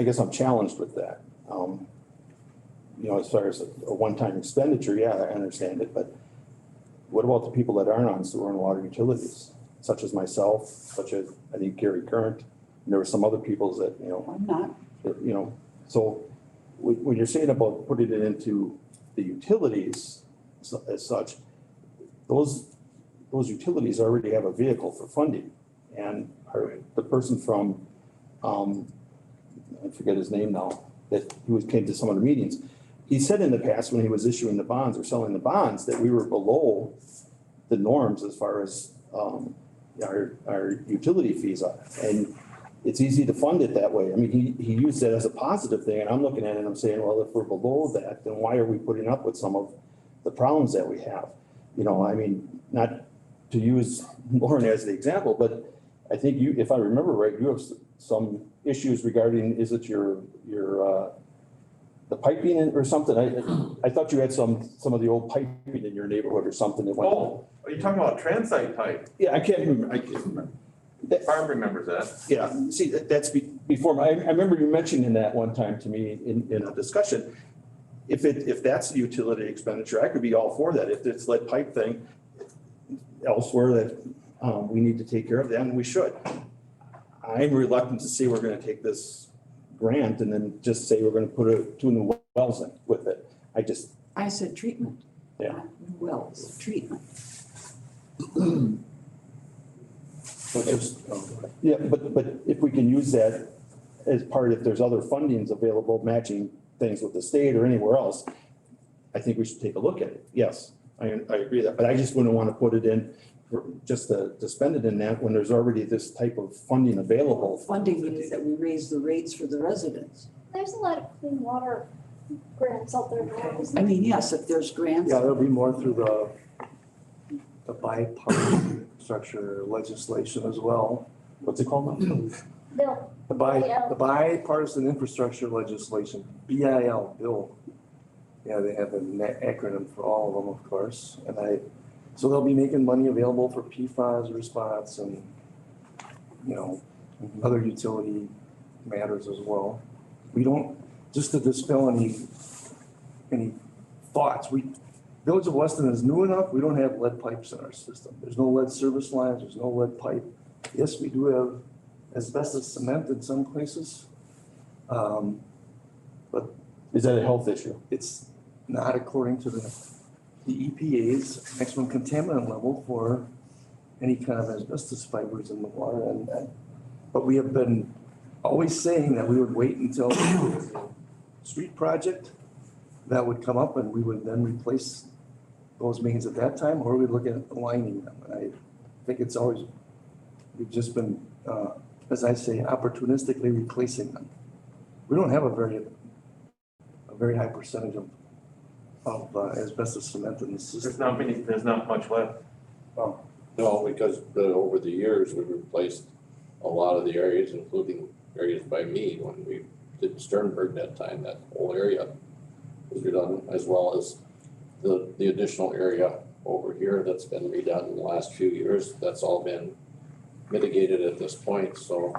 guess I'm challenged with that. You know, as far as a one-time expenditure, yeah, I understand it, but what about the people that aren't on sewer and water utilities, such as myself, such as, I think, Gary Current, and there were some other peoples that, you know, I'm not. you know, so when you're saying about putting it into the utilities as such, those utilities already have a vehicle for funding. And the person from, I forget his name now, that came to some of the meetings, he said in the past when he was issuing the bonds or selling the bonds that we were below the norms as far as our utility fees are. And it's easy to fund it that way. I mean, he used that as a positive thing, and I'm looking at it and I'm saying, well, if we're below that, then why are we putting up with some of the problems that we have? You know, I mean, not to use Lauren as the example, but I think you, if I remember right, you have some issues regarding, is it your the piping or something? I thought you had some of the old piping in your neighborhood or something that went. Oh, are you talking about transite pipe? Yeah, I can't remember. Barb remembers that. Yeah, see, that's before, I remember you mentioning that one time to me in a discussion. If that's a utility expenditure, I could be all for that. If it's lead pipe thing elsewhere that we need to take care of, then we should. I'm reluctant to say we're gonna take this grant and then just say we're gonna put two new wells in with it. I said treatment. Yeah. Not new wells, treatment. Yeah, but if we can use that as part, if there's other fundings available, matching things with the state or anywhere else, I think we should take a look at it. Yes, I agree with that, but I just wouldn't want to put it in for just to spend it in that when there's already this type of funding available. Funding means that we raise the rates for the residents. There's a lot of clean water grants out there now, isn't I there? mean, yes, if there's grants. Yeah, there'll be more through the bipartisan infrastructure legislation as well. What's it called now? Bill, The bipartisan infrastructure legislation, BIL, bill. Yeah, they have an acronym for all of them, of course, so they'll be making money available for PFAS response and, you know, other utility matters as well. We don't, just to dispel any thoughts, Village of Weston is new enough, we don't have lead pipes in our system. There's no lead service lines, there's no lead pipe. Yes, we do have asbestos cement in some places. But Is that a health issue? it's not according to the EPA's maximum contaminant level for any kind of asbestos fibers in the water. But we have been always saying that we would wait until the street project that would come up and we would then replace those mains at that time, or we'd look at aligning them. And I think we've just been, as I say, opportunistically replacing them. We don't have a very high percentage of asbestos cement in the system. There's not much left. No, because over the years, we've replaced a lot of the areas, including areas by me, when we did Sternberg that time, that whole area was redone, as well as the additional area over here that's been redone in the last few years. That's all been mitigated at this point, so.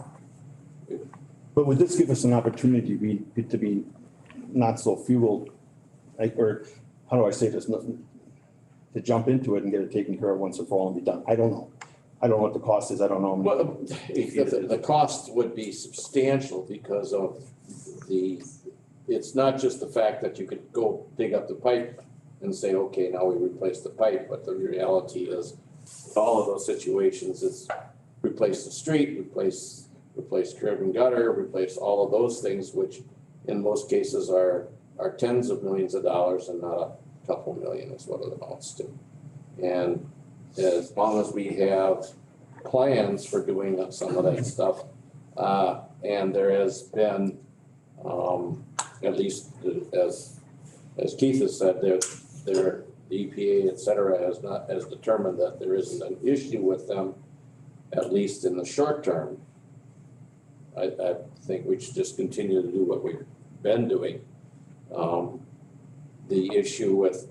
But would this give us an opportunity to be not so fueled, or how do I say this, to jump into it and get it taken care of once and for all and be done? I don't know. I don't know what the cost is. I don't know. Well, the cost would be substantial because of it's not just the fact that you could go dig up the pipe and say, okay, now we replace the pipe, but the reality is all of those situations is replace the street, replace curb and gutter, replace all of those things, which in most cases are tens of millions of dollars and not a couple million is what it amounts to. And as long as we have plans for doing some of that stuff, and there has been, at least as Keith has said, the EPA, et cetera, has determined that there isn't an issue with them, at least in the short term. I think we should just continue to do what we've been doing. The issue with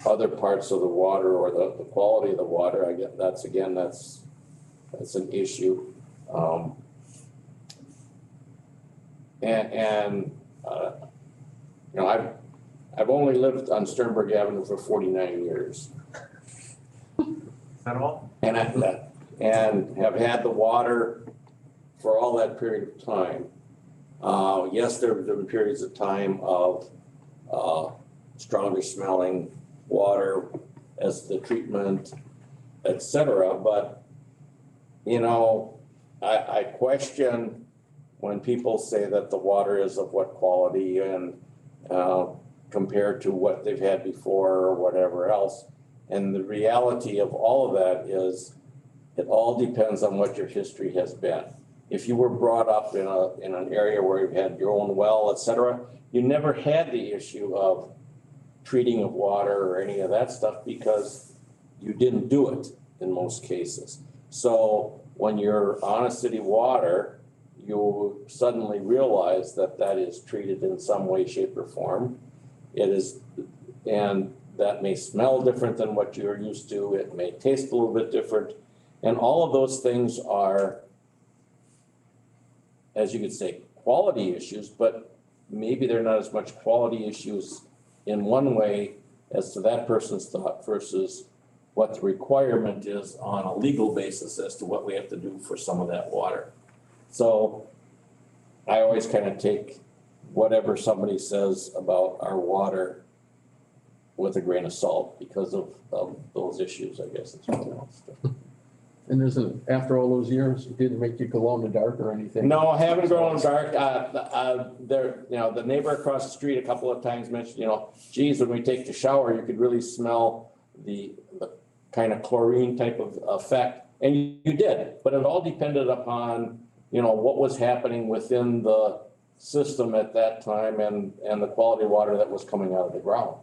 other parts of the water or the quality of the water, I get that's an issue. You know, I've only lived on Sternberg Avenue for 49 years. Is that all? And have had the water for all that period of time. Yes, there have been periods of time of stronger smelling water as the treatment, et cetera. But, you know, I question when people say that the water is of what quality and compared to what they've had before or whatever else. And the reality of all of that is, it all depends on what your history has been. If you were brought up in an area where you had your own well, et cetera, you never had the issue of treating of water or any of that stuff because you didn't do it in most cases. So when you're on a city water, you suddenly realize that that is treated in some way, shape, or form. It is, and that may smell different than what you're used to. It may taste a little bit different. And all of those things are, as you could say, quality issues, but maybe they're not as much quality issues in one way as to that person's thought versus what the requirement is on a legal basis as to what we have to do for some of that water. So I always kind of take whatever somebody says about our water with a grain of salt because of those issues, I guess. That's what else. And isn't, after all those years, it didn't make you glow in the dark or anything? No, I haven't grown dark. There, the neighbor across the street a couple of times mentioned, geez, when we take the shower, you could really smell the kind of chlorine type of effect. And you did, but it all depended upon, what was happening within the system at that time and the quality of water that was coming out of the ground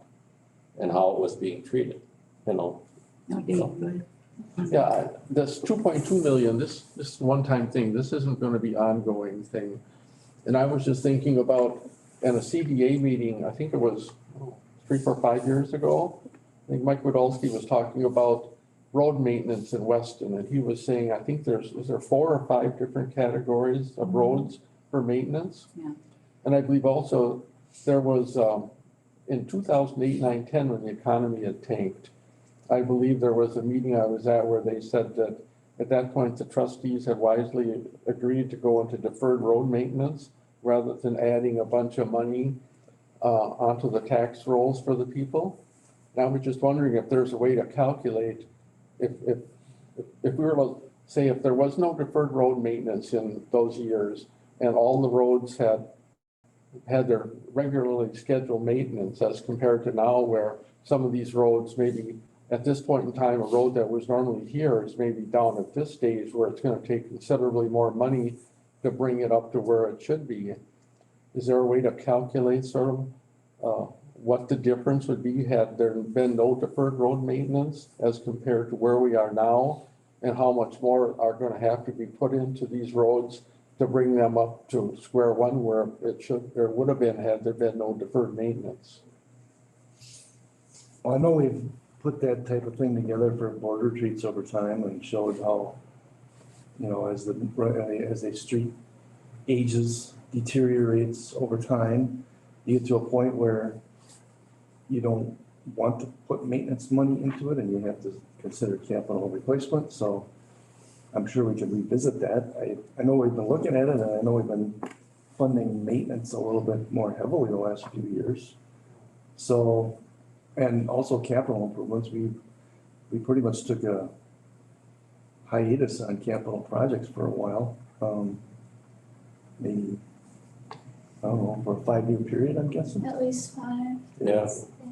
and how it was being treated, No, Dave, go ahead. Yeah, this 2.2 million, this one-time thing, this isn't gonna be ongoing thing. And I was just thinking about, in a CDA meeting, I think it was 3, 4, 5 years ago, I think Mike Podolsky was talking about road maintenance in Weston, and he was saying, I think is there 4 or 5 different categories of roads for maintenance? Yeah. And I believe also there was, in 2008, 9, 10, when the economy had tanked, I believe there was a meeting I was at where they said that at that point, the trustees had wisely agreed to go into deferred road maintenance rather than adding a bunch of money onto the tax rolls for the people. And I was just wondering if there's a way to calculate if we were to say if there was no deferred road maintenance in those years and all the roads had their regularly scheduled maintenance as compared to now where some of these roads maybe at this point in time, a road that was normally here is maybe down at this stage where it's gonna take considerably more money to bring it up to where it should be. Is there a way to calculate sort of what the difference would be had there been no deferred road maintenance as compared to where we are now? And how much more are gonna have to be put into these roads to bring them up to square one where it should, or would have been had there been no deferred maintenance? Well, I know we've put that type of thing together for board retreats over time and showed how, as the street ages, deteriorates over time, you get to a point where you don't want to put maintenance money into it and you have to consider capital replacement. So I'm sure we can revisit that. I know we've been looking at it and I know we've been funding maintenance a little bit more heavily the last few years. So, and also capital improvements, we pretty much took a hiatus on capital projects for a while. Maybe, I don't know, for a 5-year period, I'm guessing. At least 5, Yeah.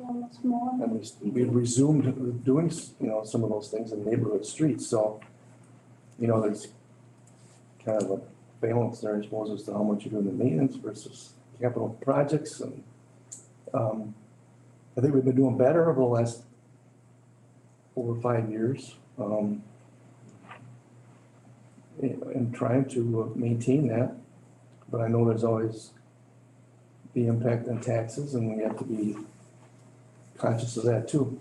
almost more. And we resumed doing, some of those things in neighborhood streets, so, there's kind of a balance there, I suppose, as to how much you're doing the maintenance versus capital projects, and, I think we've been doing better over the last 4 or 5 years, in trying to maintain that, but I know there's always the impact on taxes, and we have to be conscious of that too.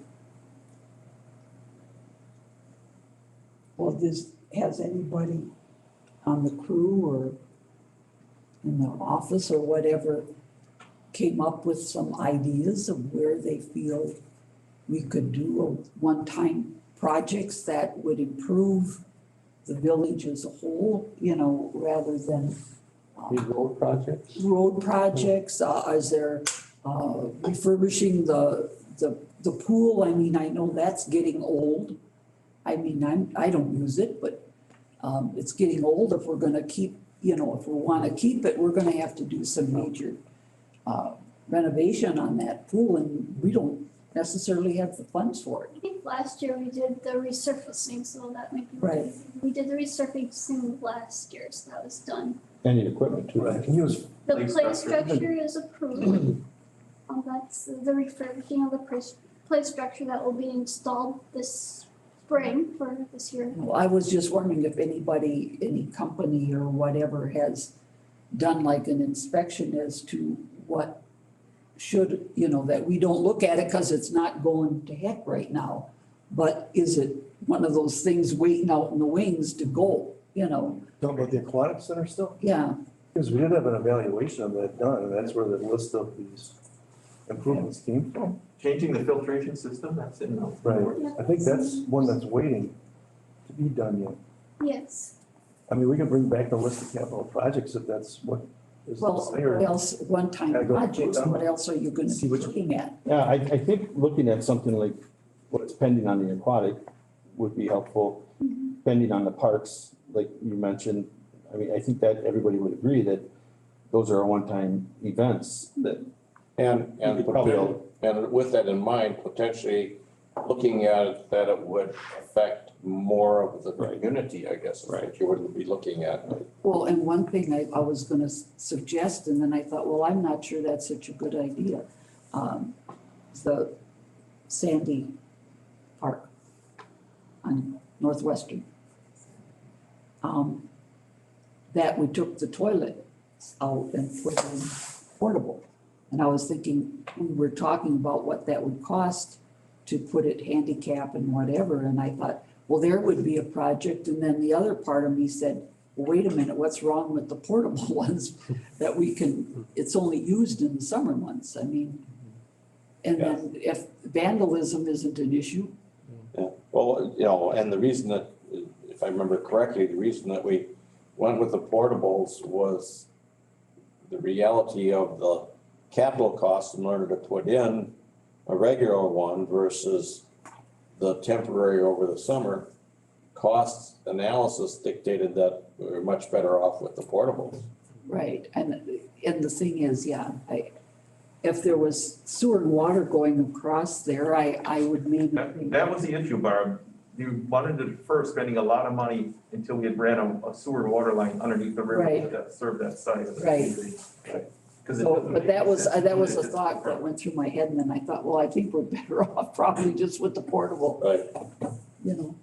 Well, has anybody on the crew or in the office or whatever came up with some ideas of where they feel we could do a one-time projects that would improve the village as a whole, rather than These road projects? road projects? Is there refurbishing the pool? I mean, I know that's getting old. I mean, I don't use it, but it's getting old. If we're gonna keep, if we wanna keep it, we're gonna have to do some major renovation on that pool, and we don't, necessarily have the funds for it. I think last year we did the resurfacing, so that might be. Right. We did the resurfacing last year, so that was done. And the equipment too. Right, can you use, The Play play structure. structure is approved. That's the refurbishing of the play structure that will be installed this spring for this year. Well, I was just wondering if anybody, any company or whatever has done like an inspection as to what should, that we don't look at it because it's not going to heck right now. But is it one of those things waiting out in the wings to go, talking about the aquatic center still? Yeah, Because we did have an evaluation of that done, and that's where the list of these improvements came from. Changing the filtration system, that's in the. Right, I think that's one that's waiting to be done yet. Yes. I mean, we can bring back the list of capital projects if that's what is well, what desired. else, one-time Gotta go projects, down. what else are you gonna See be which- looking at? Yeah, I think looking at something like what's pending on the aquatic would be helpful. Pending on the parks, like you mentioned, I mean, I think that everybody would agree that those are one-time events that And, you could probably. and with that in mind, potentially looking at it, that it would affect more of the community, I guess, is what you would be looking at. Well, and one thing I was gonna suggest, and then I thought, well, I'm not sure that's such a good idea. The Sandy Park on Northwestern. That we took the toilet out and put in portable. And I was thinking, we were talking about what that would cost to put it handicap and whatever, and I thought, well, there would be a project, and then the other part of me said, well, wait a minute, what's wrong with the portable ones that we can, it's only used in the summer months, I mean. And then if vandalism isn't an issue, Yeah, well, and the reason that, if I remember correctly, the reason that we went with the portables was the reality of the capital costs in order to put in a regular one versus the temporary over the summer. Cost analysis dictated that we were much better off with the portables. right, and the thing is, if there was sewer and water going across there, I would maybe think. That was the issue, Barb. You wanted to defer spending a lot of money until we had ran a sewer and water line underneath the river Right. that served that site of the Right. community. 'Cause it So, doesn't but make that was sense to a do it thought that went through my head, and then I thought, well, I think we're better off probably just with the portable, Right. you know.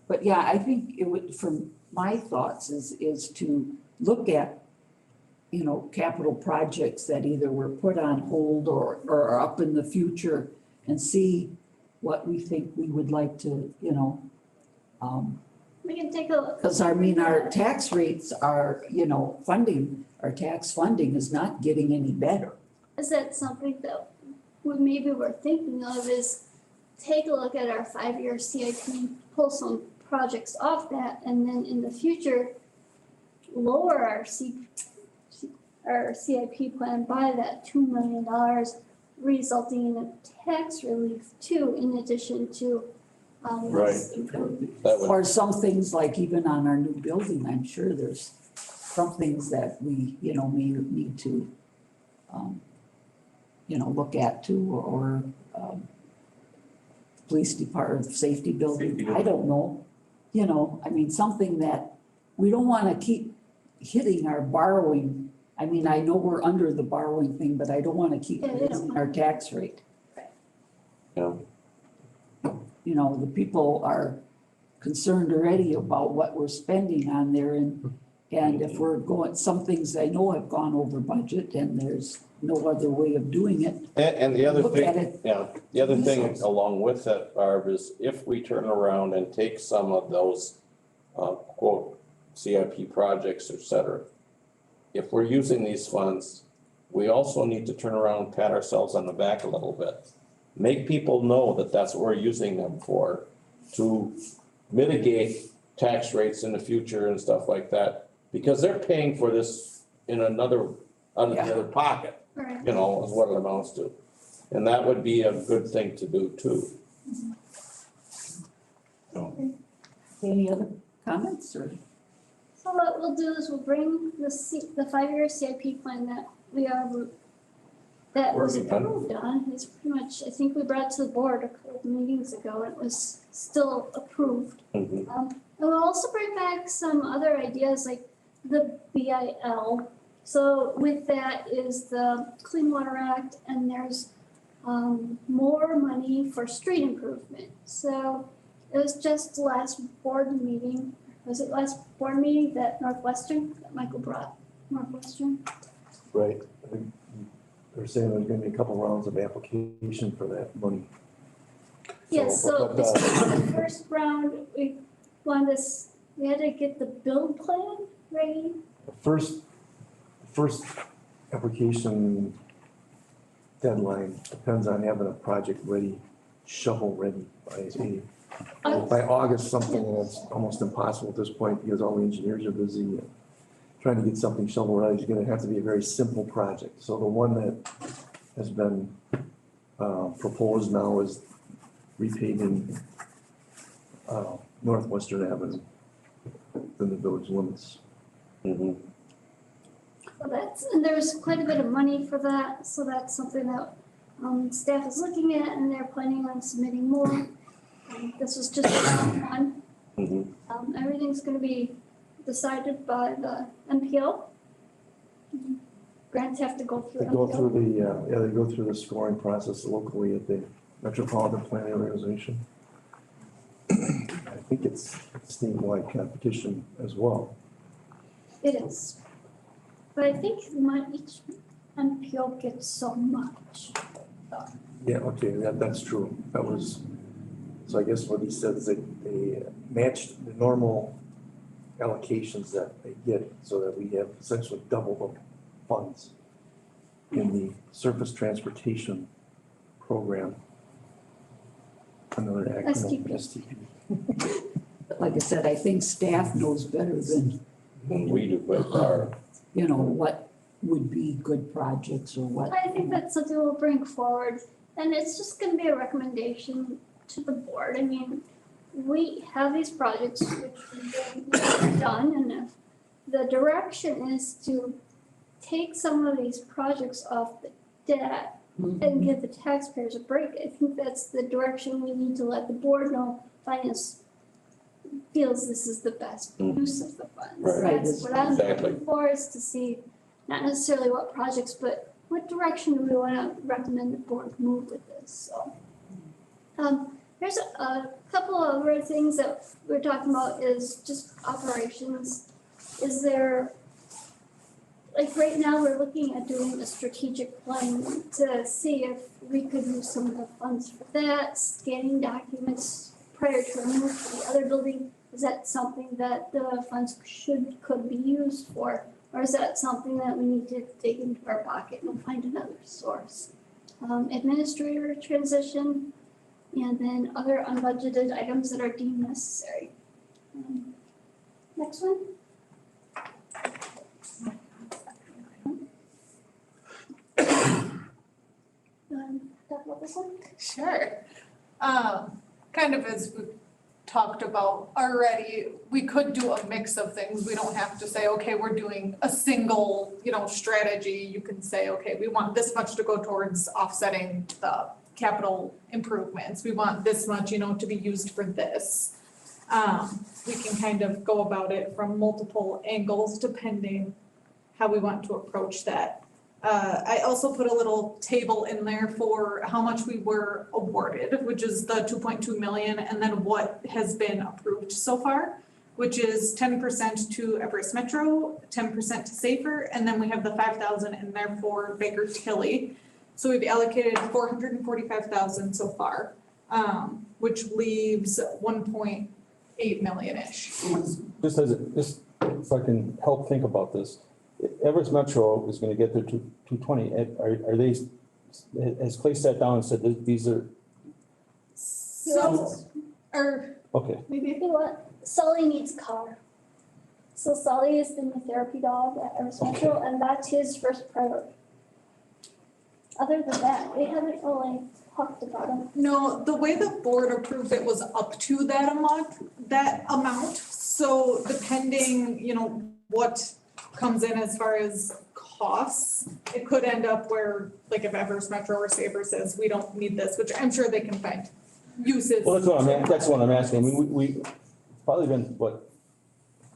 But yeah, I think it would, from my thoughts is to look at, capital projects that either were put on hold or are up in the future and see what we think we would like to, We can take a look. because our tax rates are, our tax funding is not getting any better. Is that something that maybe we're thinking of is take a look at our 5-year CIP, pull some projects off that, and then in the future, lower our CIP plan by that $2 million, resulting in a tax relief too, in addition to, this improvement. That would, Or some things like even on our new building, I'm sure there's some things that we, may need to, look at too, or, police department, safety building, I don't know. Something that, we don't wanna keep hitting our borrowing. I know we're under the borrowing thing, but I don't wanna keep Yeah, we don't raising our tax rate. yeah. The people are concerned already about what we're spending on there and if we're going, some things I know have gone over budget and there's no other way of doing it. And the other Look at thing, it. the other thing Results. along with that, Barb, is if we turn around and take some of those, quote, CIP projects, et cetera, if we're using these funds, we also need to turn around and pat ourselves on the back a little bit. Make people know that that's what we're using them for, to mitigate tax rates in the future and stuff like that. Because they're paying for this in another, out of the other pocket, Right. is what it amounts to. And that would be a good thing to do too. Any other comments or? So what we'll do is we'll bring the 5-year CIP plan that we are that was Working on it. approved on, it's pretty much, I think we brought it to the board a couple of meetings ago, and it was still approved. Mhm. And we'll also bring back some other ideas like the BIL. So with that is the Clean Water Act, and there's more money for street improvement. So it was just last board meeting, was it last board meeting that Northwestern, that Michael brought, Northwestern? Right. I think they're saying there's gonna be a couple rounds of application for that money. Yes, so but, this was the first round, we wanted this, we had to get the build plan ready. The first application deadline depends on having a project ready, shovel ready by August something, and it's almost impossible at this point because all the engineers are busy and trying to get something shovel ready is gonna have to be a very simple project. So the one that has been proposed now is repaving Northwestern Avenue in the village limits. Mhm. So that's, and there's quite a bit of money for that, so that's something that staff is looking at, and they're planning on submitting more. This was just round one. Mhm. Everything's gonna be decided by the MPO. Grants have to go through They go MPO. through they go through the scoring process locally at the Metropolitan Planning Organization. I think it's statewide competition as well. It is. But I think each MPO gets so much. Yeah, okay, that's true. That was, so I guess what he said is they matched the normal allocations that they get so that we have essentially double the funds in the surface transportation program. Another acronym, STP. But like I said, I think staff knows better than, We do by far. you know, what would be good projects or what. I think that's something we'll bring forward, and it's just gonna be a recommendation to the board. I mean, we have these projects which we've done, and if the direction is to take some of these projects off the debt and give the taxpayers a break, I think that's the direction we need to let the board know finance feels this is the best use of the funds. Right. That's what I'm Exactly. looking for, is to see not necessarily what projects, but what direction do we wanna recommend the board move with this, so. There's a couple of other things that we're talking about is just operations. Is there, like right now, we're looking at doing a strategic plan to see if we could use some of the funds for that, scanning documents prior to a move to the other building. Is that something that the funds could be used for? Or is that something that we need to dig into our pocket and find another source? Administrator transition, and then other unbudgeted items that are deemed necessary. Next one. Talk about this one? Sure. Kind of as we talked about already, we could do a mix of things. We don't have to say, okay, we're doing a single, strategy. You can say, okay, we want this much to go towards offsetting the capital improvements. We want this much, to be used for this. We can kind of go about it from multiple angles depending how we want to approach that. I also put a little table in there for how much we were awarded, which is the 2.2 million, and then what has been approved so far, which is 10% to Everest Metro, 10% to Safer, and then we have the 5,000 in there for Baker Tilly. So we've allocated 445,000 so far, which leaves 1.8 million-ish. Just if I can help think about this, Everest Metro is gonna get their 220, are they, has Clay sat down and said that these are, So, or okay, maybe, You know what? Sully needs a car. So Sully is the new therapy dog at Everest Metro, and that's his first priority. Other than that, we haven't really talked about him. no, the way the board approved it was up to that amount. So depending, what comes in as far as costs, it could end up where, like if Everest Metro or Sabre says, we don't need this, which I'm sure they can find uses. Well, that's what I'm asking. I mean, we probably been, what,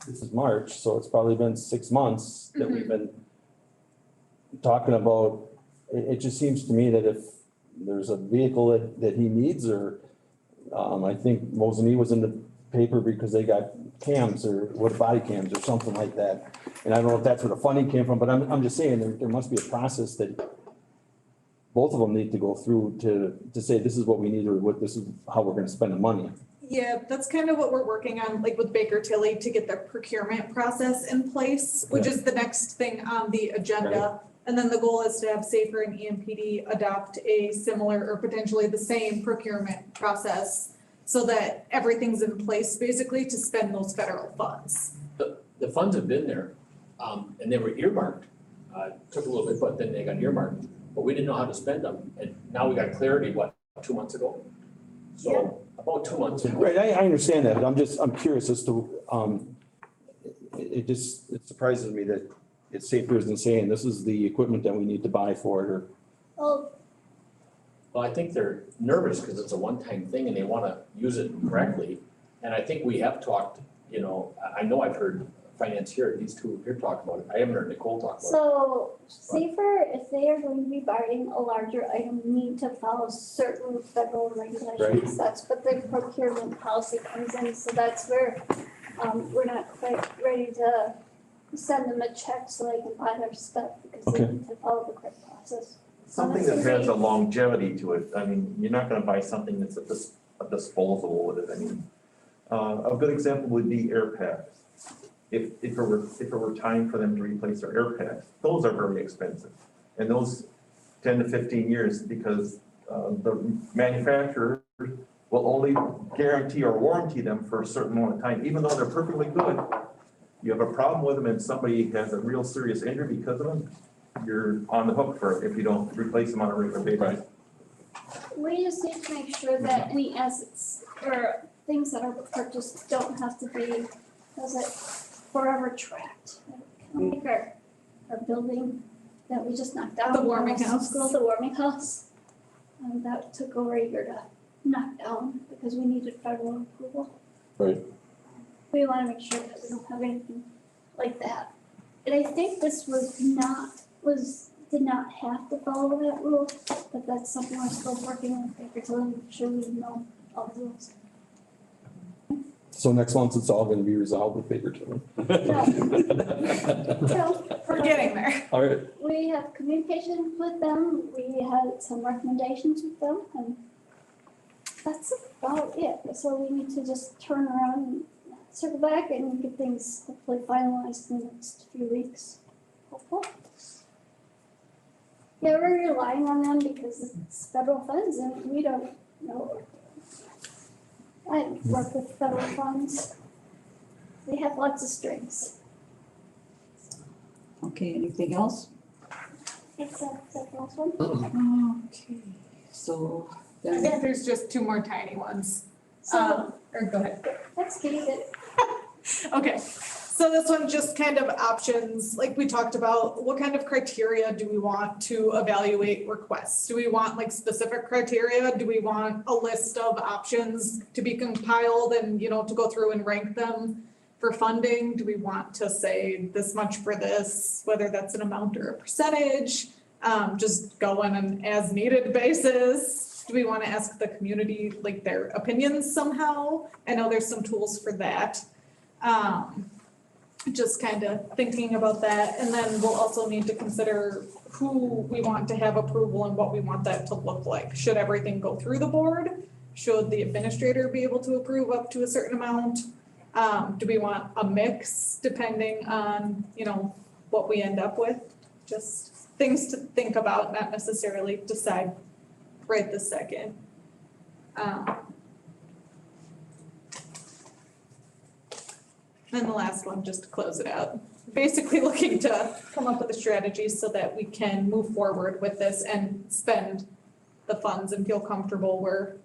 this is March, so it's probably been 6 months that we've been talking about. It just seems to me that if there's a vehicle that he needs, or, I think Mosemy was in the paper because they got cams or body cams or something like that. And I don't know if that's where the funding came from, but I'm just saying there must be a process that both of them need to go through to say this is what we need, or this is how we're gonna spend the money. Yeah, that's kind of what we're working on, like with Baker Tilly, to get the procurement process in place, which is the next thing on the agenda. And then the goal is to have Safer and EMPD adopt a similar or potentially the same procurement process so that everything's in place basically to spend those federal funds. The funds have been there, and they were earmarked. Took a little bit, but then they got earmarked, but we didn't know how to spend them. And now we got clarity, 2 months ago? So about 2 months ago. Right, I understand that, but I'm curious as to, it surprises me that it's Safer isn't saying this is the equipment that we need to buy for it, or. Well, Well, I think they're nervous because it's a one-time thing and they want to use it correctly. And I think we have talked, I know I've heard finance here, these two here talk about it. I haven't heard Nicole talk about it. so Safer, if they are going to be buying a larger item, need to follow certain federal regulations. That's what the procurement policy comes in, so that's where, we're not quite ready to send them a check so they can buy their stuff because they Okay. need to follow the correct process. Something that has a longevity to it. I mean, you're not gonna buy something that's a disposable with it. I mean, a good example would be air packs. If it were time for them to replace their air packs, those are very expensive. And those 10 to 15 years, because the manufacturer will only guarantee or warranty them for a certain amount of time, even though they're perfectly good. You have a problem with them and somebody has a real serious injury because of them, you're on the hook for it if you don't replace them on a regular basis. We just need to make sure that any assets or things that are purchased don't have to be, forever trapped. Like our building that we just knocked down. The warming our house. School, the warming house. That took over a year to knock down because we needed federal approval. Right. We wanna make sure that we don't have anything like that. And I think this did not have to follow that rule, but that's something we're still working with Baker to make sure we know all the rules. So next month, it's all gonna be resolved with Baker Tilly. So, We're getting there. All right. we have communication with them, we had some recommendations with them, and that's about it. So we need to just turn around and circle back and get things hopefully finalized in the next few weeks. Hopefully. Yeah, we're relying on them because it's federal funds and we don't know. I work with federal funds. They have lots of strings. Okay, anything else? Except the last one. Okay, so I then, think there's just two more tiny ones. So Or go ahead. let's get it. Okay, so this one just kind of options, like we talked about, what kind of criteria do we want to evaluate requests? Do we want like specific criteria? Do we want a list of options to be compiled and, to go through and rank them for funding? Do we want to say this much for this, whether that's an amount or a percentage? Just go on an as needed basis? Do we want to ask the community like their opinions somehow? I know there's some tools for that. Just kind of thinking about that, and then we'll also need to consider who we want to have approval and what we want that to look like. Should everything go through the board? Should the administrator be able to approve up to a certain amount? Do we want a mix depending on, what we end up with? Just things to think about, not necessarily decide right this second. And the last one, just to close it out, basically looking to come up with a strategy so that we can move forward with this and spend the funds and feel comfortable where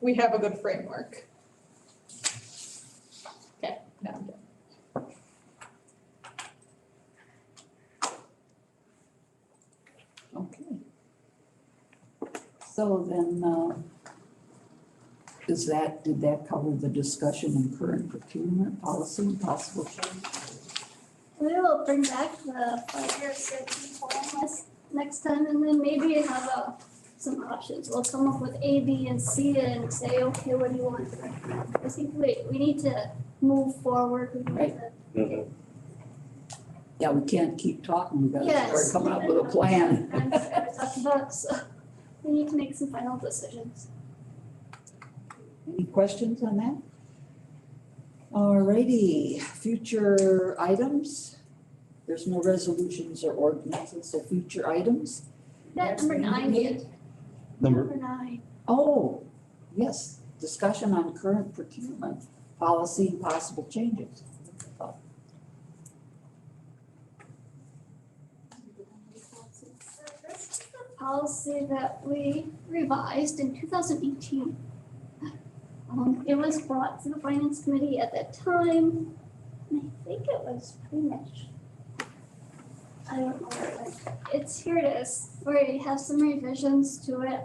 we have a good framework. Okay, now I'm done. So then, did that cover the discussion in current procurement policy and possible change? We will bring back the 5-year CIP plan next time and then maybe have some options. We'll come up with A, B, and C and say, okay, what do you want? I think we need to move forward. We need Right. to- Yeah, we can't keep talking, we gotta start Yes. coming up with a plan. I'm sorry, talk about, so we need to make some final decisions. Any questions on that? Alrighty, future items. There's no resolutions or ordinances, so future items. That number 9, Ian. Number- Number 9. Oh, yes, discussion on current procurement policy and possible changes. This is the policy that we revised in 2018. It was brought to the finance committee at that time, and I think it was pretty much, I don't know where it went. It's here it is, where it has some revisions to it,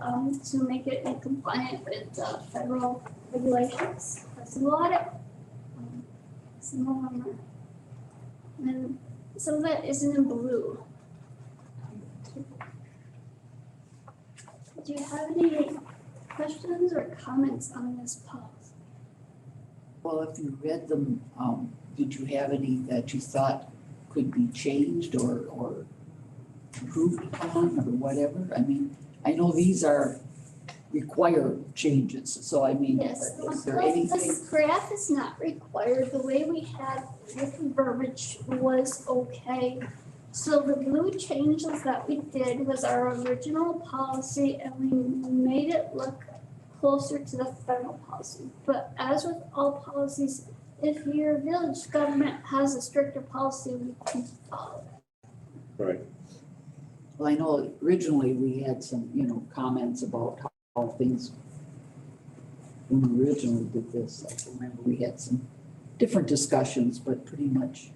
to make it compliant with federal regulations. There's a lot of, some of them are, and some of it isn't in blue. Do you have any questions or comments on this policy? Well, if you read them, did you have any that you thought could be changed or improved upon or whatever? I mean, I know these are required changes, so I mean, Yes, is there well, anything? this graph is not required. The way we had with the verbiage was okay. So the blue changes that we did was our original policy and we made it look closer to the federal policy. But as with all policies, if your village government has a stricter policy, we can follow it. Right. Well, I know originally we had some, comments about how things, when we originally did this, I remember we had some different discussions, but pretty much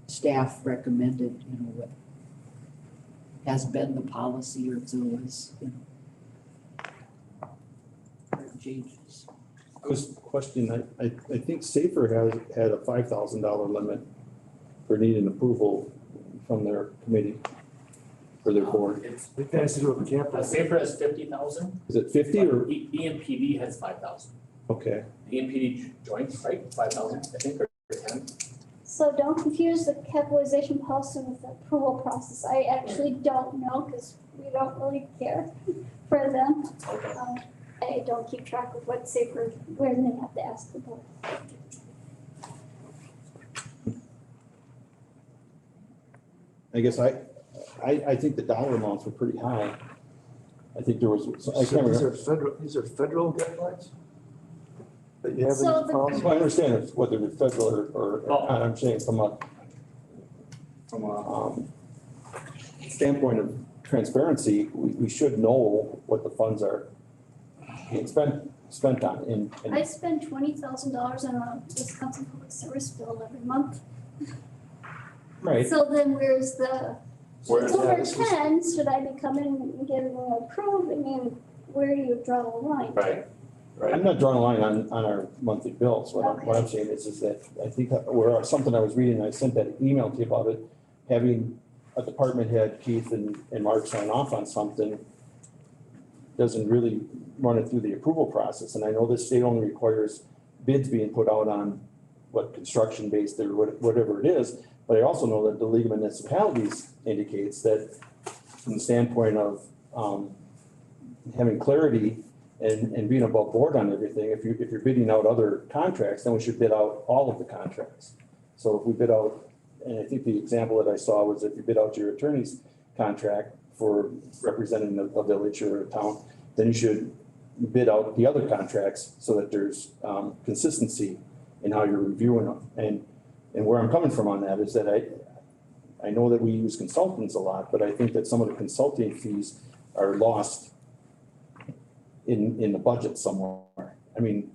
staff recommended, what has been the policy or so is, changes. I was questioning, I think Safer had a $5,000 limit for needing approval from their committee, for their board. It's, It has to do with the campus. Safer has 50,000. Is it 50 or, EMPD has 5,000. okay, EMPD joint, right, 5,000, I think, or 10. So don't confuse the capitalization policy with the approval process. I actually don't know because we don't really care for them. Okay. I don't keep track of what safer, where they have to ask the board. I guess I think the dollar amounts were pretty high. I think there was, I can't remember. These are federal guidelines? That you have in So this the- policy? Well, I understand it's whether it's federal or I'm saying from a standpoint of transparency, we should know what the funds are being spent on in I spend $20,000 on a Wisconsin Public Service bill every month. right. So then where's the, Where's it's over that? 10, should I be coming and getting it approved? I mean, where do you draw the line? Right, right. I'm not drawing a line on our monthly bills. What I'm saying is that I think where something I was reading, I sent that email to you about it, having a department head, Keith and Mark sign off on something doesn't really run it through the approval process. And I know the state only requires bids being put out on what construction based or whatever it is. But I also know that the League of Municipalities indicates that from the standpoint of having clarity and being above board on everything, if you're bidding out other contracts, then we should bid out all of the contracts. So if we bid out, and I think the example that I saw was if you bid out your attorney's contract for representing a village or a town, then you should bid out the other contracts so that there's consistency in how you're reviewing them. And where I'm coming from on that is that I know that we use consultants a lot, but I think that some of the consulting fees are lost in the budget somewhere. I mean,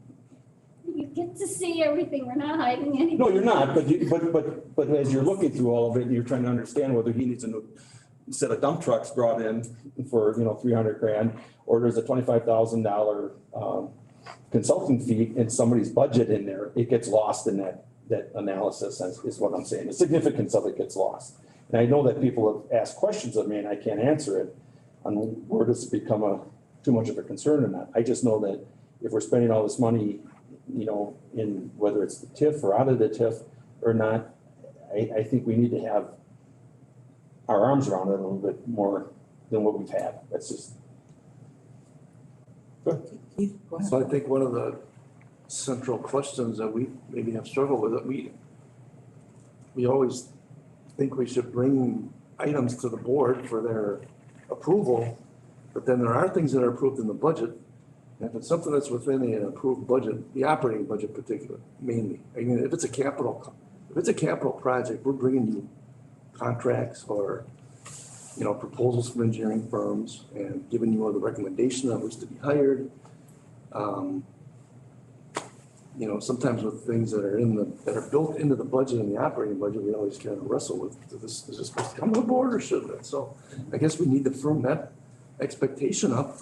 You get to see everything, we're not hiding anything. no, you're not, but as you're looking through all of it and you're trying to understand whether he needs a set of dump trucks brought in for, 300 grand, or there's a $25,000 consulting fee in somebody's budget in there, it gets lost in that analysis is what I'm saying. The significance of it gets lost. And I know that people have asked questions of me and I can't answer it on where does it become too much of a concern or not. I just know that if we're spending all this money, in whether it's the TIF or out of the TIF or not, I think we need to have our arms around it a little bit more than what we've had. That's just. Keith, go ahead. So I think one of the central questions that we maybe have struggled with, that we always think we should bring items to the board for their approval, but then there are things that are approved in the budget. And if it's something that's within an approved budget, the operating budget particular, mainly, I mean, if it's a capital project, we're bringing you contracts or, proposals from engineering firms and giving you the recommendation of who's to be hired. Sometimes with things that are built into the budget and the operating budget, we always kind of wrestle with, is this supposed to come to the board or shouldn't it? So I guess we need to firm that expectation up.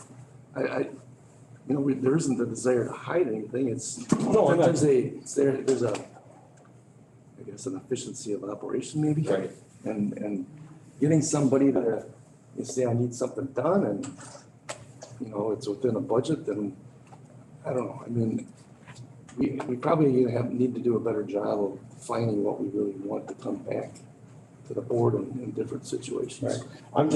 There isn't a desire to hide anything. It's sometimes there's an efficiency of operation maybe. Right. And getting somebody to, you say, I need something done and, it's within a budget, then I don't know. I mean, we probably need to do a better job of finding what we really want to come back to the board in different situations. Right. I'm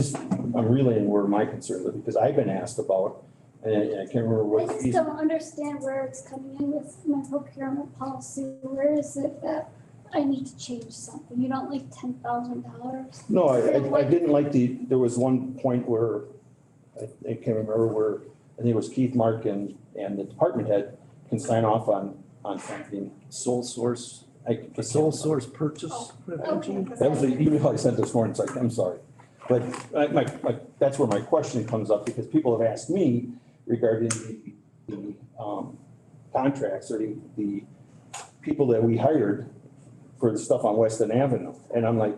relaying where my concern is, because I've been asked about, and I can't remember what. I just don't understand where it's coming in with my procurement policy. Where is it that I need to change something? You don't like $10,000? No, I didn't like there was one point where, I can't remember where, I think it was Keith, Mark, and the department head can sign off on something. Sole source purchase. Okay. That was the email I sent this morning, it's like, I'm sorry. But that's where my question comes up, because people have asked me regarding the contracts or the people that we hired for the stuff on Weston Avenue. And I'm like,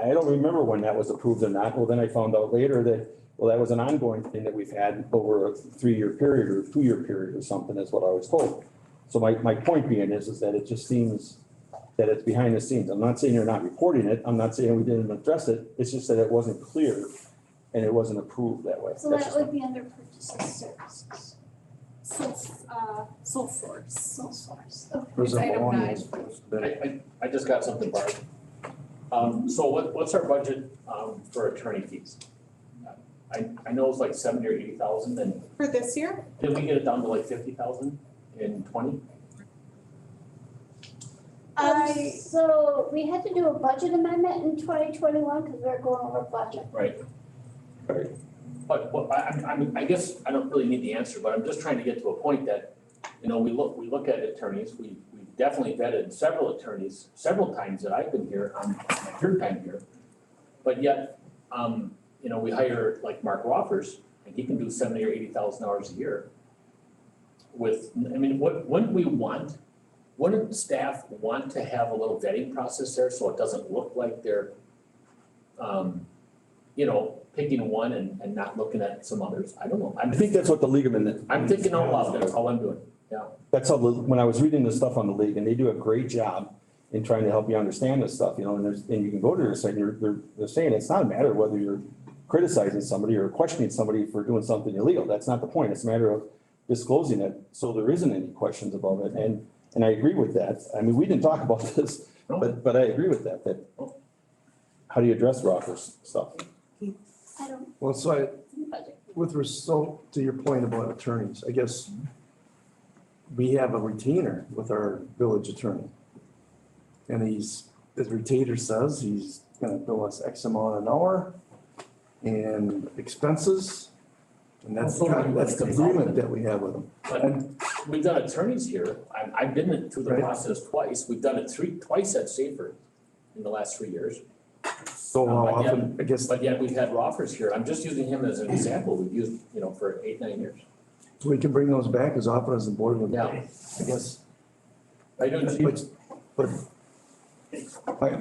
I don't remember when that was approved or not. Well, then I found out later that was an ongoing thing that we've had over a 3-year period or 2-year period or something, is what I was told. So my point being is that it just seems that it's behind the scenes. I'm not saying you're not reporting it. I'm not saying we didn't address it. It's just that it wasn't clear and it wasn't approved that way. So that would be under purchases services. Sole source. Sole source. There's a Item long- nine. I just got something, Barb. So what's our budget, for attorney fees? I know it's like 70 or 80,000, and For this year? did we get it down to like 50,000 in 20? So we had to do a budget amendment in 2021 because we were going over budget. Right. Right. But I guess I don't really need the answer, but I'm just trying to get to a point that, we look at attorneys, we've definitely vetted several attorneys, several times that I've been here, on my third time here. But yet, we hire like Mark Roffers, and he can do $70,000 or $80,000 a year. Wouldn't staff want to have a little vetting process there so it doesn't look like they're, picking one and not looking at some others? I don't know. I think that's what the league of men. I'm thinking out loud, that's all I'm doing. Yeah. That's how, when I was reading the stuff on the league, and they do a great job in trying to help you understand this stuff, and you can go to their site, and they're saying it's not a matter of whether you're criticizing somebody or questioning somebody for doing something illegal. That's not the point. It's a matter of disclosing it so there isn't any questions about it. And I agree with that. I mean, we didn't talk about this, but I agree with that how do you address Rockers stuff? I don't, Well, so budget. to your point about attorneys, I guess we have a retainer with our village attorney. And as retainer says, he's gonna bill us X amount an hour and expenses. And that's the agreement that we have with them. But we've done attorneys here. I've been through the Right. process twice. We've done it twice at Safer in the last 3 years. So how But yet- often, I guess, But yet we've had Roffers here. I'm just using him as an example. We've used, for 8-9 years. we can bring those back as often as the board would Yeah. like, I guess. I don't, But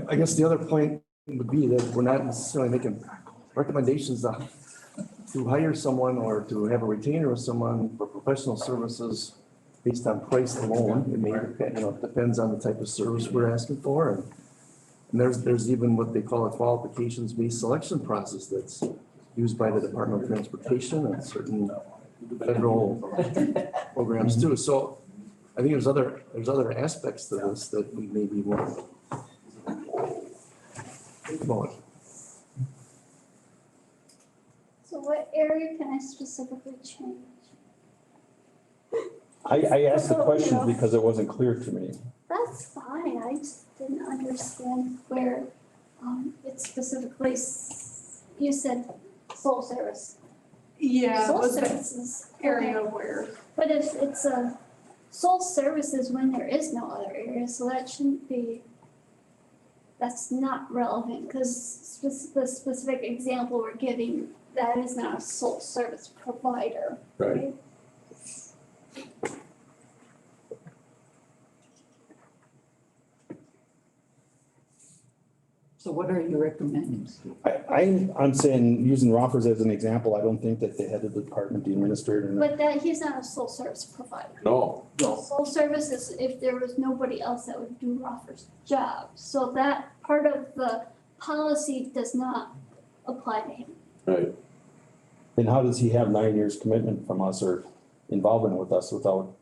I guess the other point would be that we're not necessarily making recommendations to hire someone or to have a retainer with someone for professional services based on price alone. It may depend, it depends on the type of service we're asking for. And there's even what they call a qualifications-based selection process that's used by the Department of Transportation and certain federal programs too. So I think there's other aspects to this that we maybe want to think about. So what area can I specifically change? I asked the question because it wasn't clear to me. That's fine, I just didn't understand where, it specifically, you said sole service. Yeah, it Sole was the services. area okay. where, But if it's a sole services when there is no other area, so that shouldn't be, that's not relevant, because the specific example we're giving, that is not a sole service provider, right? So what are you recommending, Steve? I'm saying, using Roffers as an example, I don't think that the head of the department, the administrator, and But that, he's not a sole service provider. No, Sole service is if there was nobody else that would do Roffer's job. So that part of the policy does not apply to him. right. then how does he have 9 years commitment from us or involvement with us without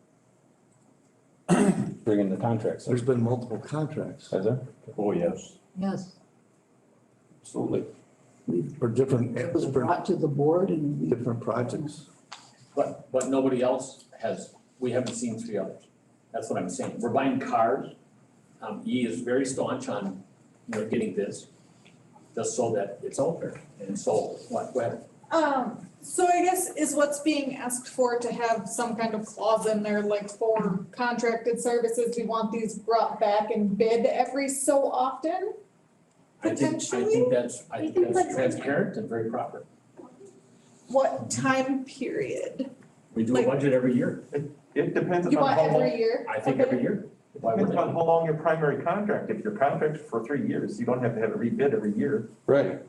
bringing the contracts? There's been multiple contracts Has there? Oh, yes, Yes, absolutely. for different, it was brought to the board and we, different projects. But nobody else has, we haven't seen 3 others. That's what I'm saying. We're buying cars. He is very staunch on, getting this, just so that it's out there. And so, what, go ahead. so I guess is what's being asked for to have some kind of clause in there, like for contracted services, we want these brought back and bid every so often? I think that's You can put- transparent and very proper. What time period? We do a Like- budget every year. It depends You upon want how long, every year? I think Okay. every year. Why depends wouldn't upon how long your primary contract, if your contract's for 3 years, you don't have to have it rebid every year. Right.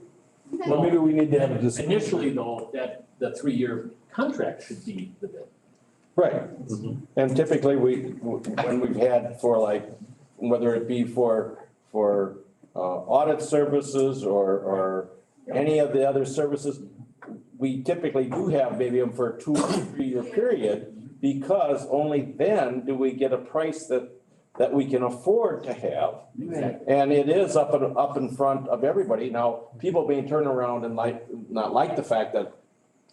Okay. Well, maybe we need to have a it? discussion. Initially, though, that the 3-year contract should be the bid. Right. And typically, when we've had for like, whether it be for audit services or any of the other services, we typically do have maybe them for a 2 or 3 year period, because only then do we get a price that we can afford to have. right, And it is up in front of everybody. Now, people may turn around and not like the fact that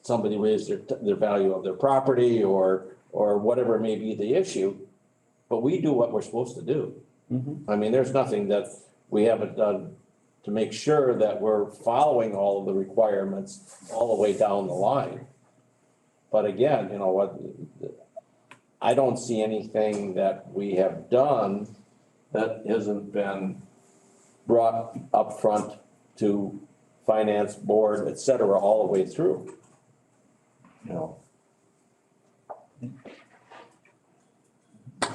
somebody raised their value of their property or whatever may be the issue, but we do what we're supposed to do. I mean, there's nothing that we haven't done to make sure that we're following all of the requirements all the way down the line. But again, I don't see anything that we have done that hasn't been brought up front to finance board, et cetera, all the way through.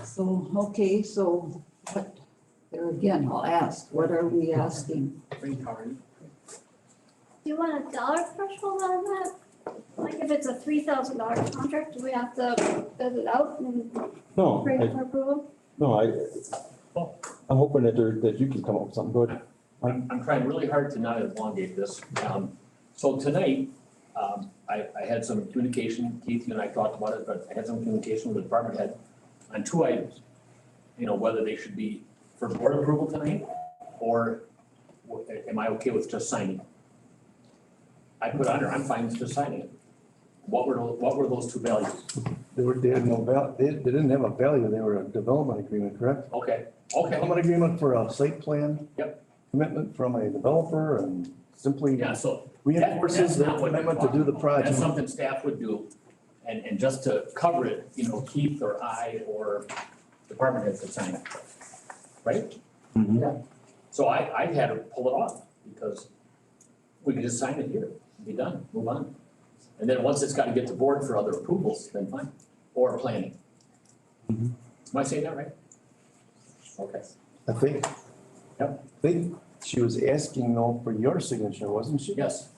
so, okay, so what, there again, I'll ask, what are we asking? Do you want a dollar threshold on that? Like if it's a $3,000 contract, do we have to bid it out and No, bring it for approval? I'm hoping that you can come up with something good. I'm trying really hard to not elongate this. So tonight, I had some communication, Keith, you and I talked about it, but I had some communication with the department head on 2 items. Whether they should be for board approval tonight, or am I okay with just signing? I put under, I'm fine with just signing it. What were those 2 values? They had no they didn't have a value, they were a development agreement, correct? Okay, Development agreement for a site plan. Yep. Commitment from a developer and simply yeah, so reinforces that's their not what commitment they're to do the That's project. something staff would do, and just to cover it, Keith or I or department heads would sign it, right? So I had to pull it off, because we could just sign it here, be done, move on. And then once it's gotta get to board for other approvals, then fine, or planning. Am I saying that right? Okay. I think. Yep. I think she was asking though for your signature, wasn't she? Yes,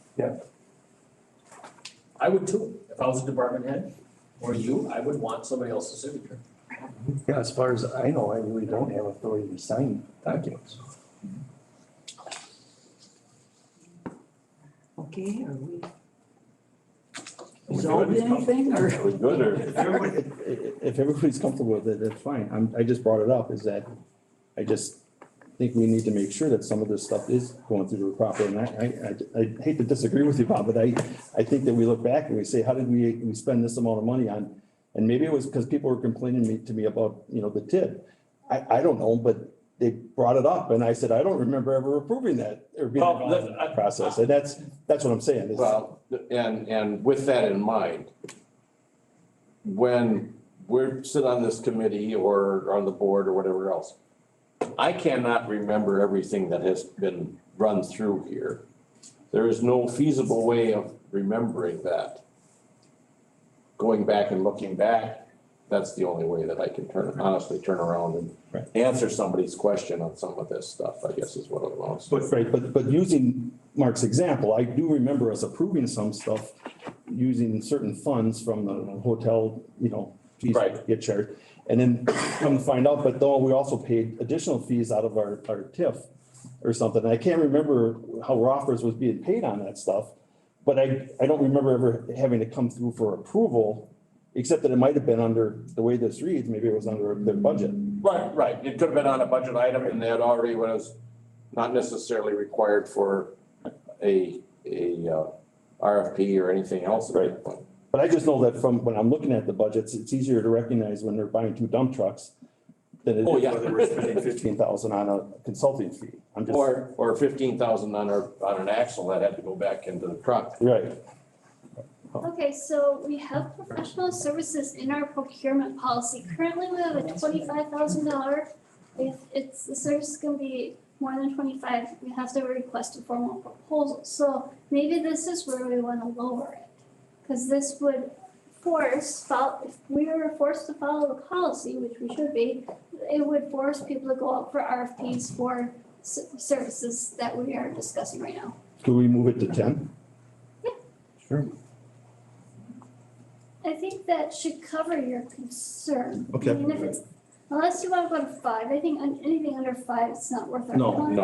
I would too. If I was a department head or you, I would want somebody else's signature. Yeah, as far as I know, I really don't have authority to sign documents. Okay, are we We resolved good? anything or? Are we good or? If everybody's comfortable with it, that's fine. I just brought it up, is that I just think we need to make sure that some of this stuff is going through the proper, and I hate to disagree with you, Bob, but I think that we look back and we say, how did we spend this amount of money on? And maybe it was because people were complaining to me about, the TID. I don't know, but they brought it up, and I said, I don't remember ever approving that or being Well, involved in that process, and that's what I'm saying. is- Well, and with that in mind, when we sit on this committee or on the board or whatever else, I cannot remember everything that has been run through here. There is no feasible way of remembering that. Going back and looking back, that's the only way that I can honestly turn around and Right. answer somebody's question on some of this stuff, I guess is what it amounts to. But using Mark's example, I do remember us approving some stuff using certain funds from the hotel, fees Right. that get charged. And then come to find out, but though we also paid additional fees out of our TIF or something. And I can't remember how Roffers was being paid on that stuff. But I don't remember ever having to come through for approval, except that it might have been under, the way this reads, maybe it was under their budget. Right. It could have been on a budget item and that already was not necessarily required for a RFP or anything else at that point. But I just know that from when I'm looking at the budgets, it's easier to recognize when they're buying 2 dump trucks than it Oh, is yeah. whether we're spending 15,000 on a consulting fee. I'm just. Or 15,000 on an axle that had to go back into the truck. Right. Okay, so we have professional services in our procurement policy. Currently, we have a $25,000. If the service is gonna be more than 25, we have to request a formal proposal. So maybe this is where we wanna lower it. Cause this would if we were forced to follow the policy, which we should be, it would force people to go out for RFPs for services that we are discussing right now. Could we move it to 10? Sure. I think that should cover your concern. Okay. I mean, if it's, unless you wanna go to 5, I think anything under 5, it's not worth our time.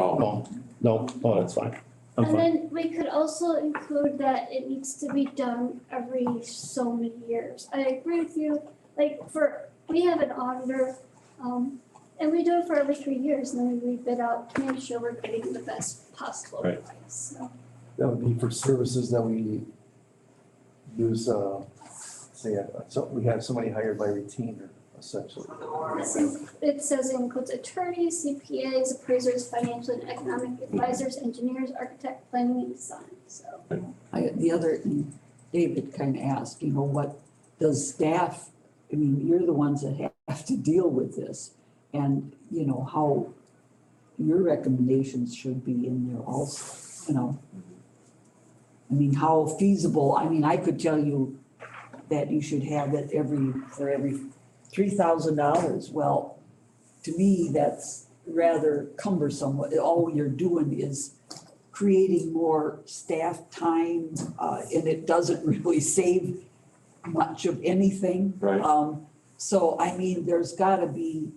No, that's fine. I'm And fine. then we could also include that it needs to be done every so many years. I agree with you, we have an auditor, and we do it for every 3 years, and then we rebid out to make sure we're getting the best possible Right. price, so. That would be for services that we use, so we have somebody hired by retainer, essentially. It says it includes attorneys, CPAs, appraisers, financial and economic advisors, engineers, architect, planning and design, so. David kind of asked, what does staff, you're the ones that have to deal with this. And, how your recommendations should be in there also, how feasible, I could tell you that you should have it for every $3,000. Well, to me, that's rather cumbersome. All you're doing is creating more staff time, and it doesn't really save much of anything. Right. So, there's gotta be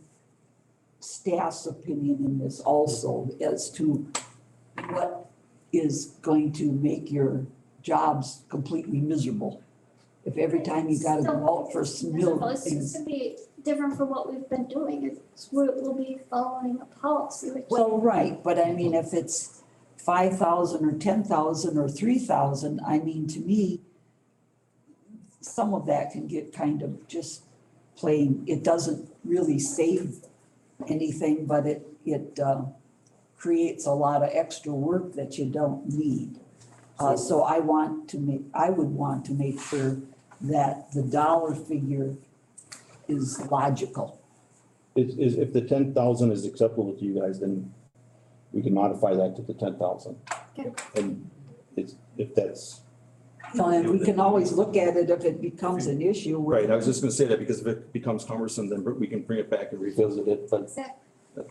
staff's opinion in this also as to what is going to make your jobs completely miserable. If every time you gotta go out for some milk It's things. gonna be different from what we've been doing, we'll be following a policy, which. Well, right, but if it's 5,000 or 10,000 or 3,000, to me, some of that can get kind of just plain, it doesn't really save anything, but it creates a lot of extra work that you don't need. So I would want to make sure that the dollar figure is logical. If the 10,000 is acceptable to you guys, then we can modify that to the 10,000. Okay. And if that's. And we can always look at it if it becomes an issue. Right, I was just gonna say that because if it becomes cumbersome, then we can bring it back and revisit it, but. Exactly.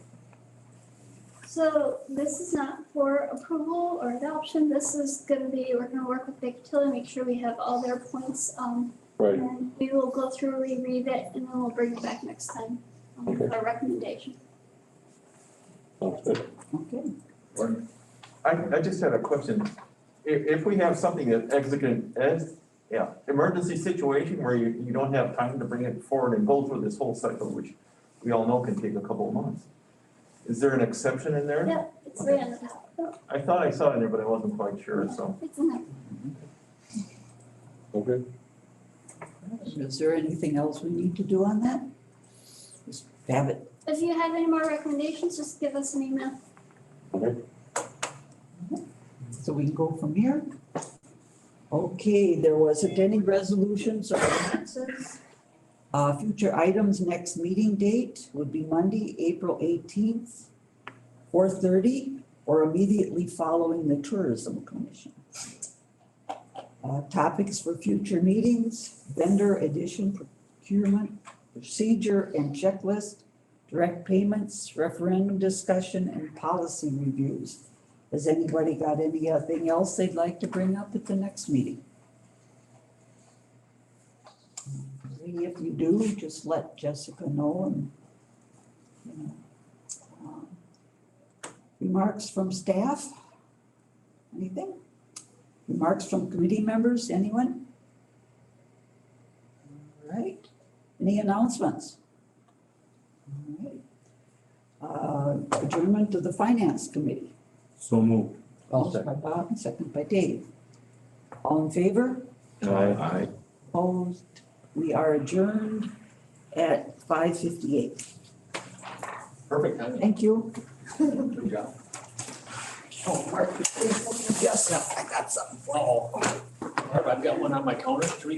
So this is not for approval or adoption, this is gonna be, we're gonna work with the utility, make sure we have all their points, Right, and we will go through, reread it, and then we'll bring it back next time, for a recommendation. sounds good. Okay. I just had a question. If we have something that emergency situation where you don't have time to bring it forward and go through this whole cycle, which we all know can take a couple of months. Is there an exception in there? Yeah, it's right on the top, I thought I saw it in there, but I wasn't quite sure, so. it's in there. Okay. Is there anything else we need to do on that? Just have it. If you have any more recommendations, just give us an email. Okay. So we can go from here? Okay, there wasn't any resolutions or ordinances. Future items, next meeting date would be Monday, April 18th, 4:30, or immediately following the Tourism Commission. Topics for future meetings, vendor addition, procurement, procedure and checklist, direct payments, referendum discussion, and policy reviews. Has anybody got anything else they'd like to bring up at the next meeting? If you do, just let Jessica know and, you know. Remarks from staff? Anything? Remarks from committee members, anyone? All right, any announcements? All right. Adjournment to the finance committee. So moved. Motion by Bob and second by Dave. All in favor? Aye. Opposed? We are adjourned at 5:58. Perfect timing. Thank you. Good job. Oh, Mark, yes, I got something for you. Barb, I've got one on my counter, 3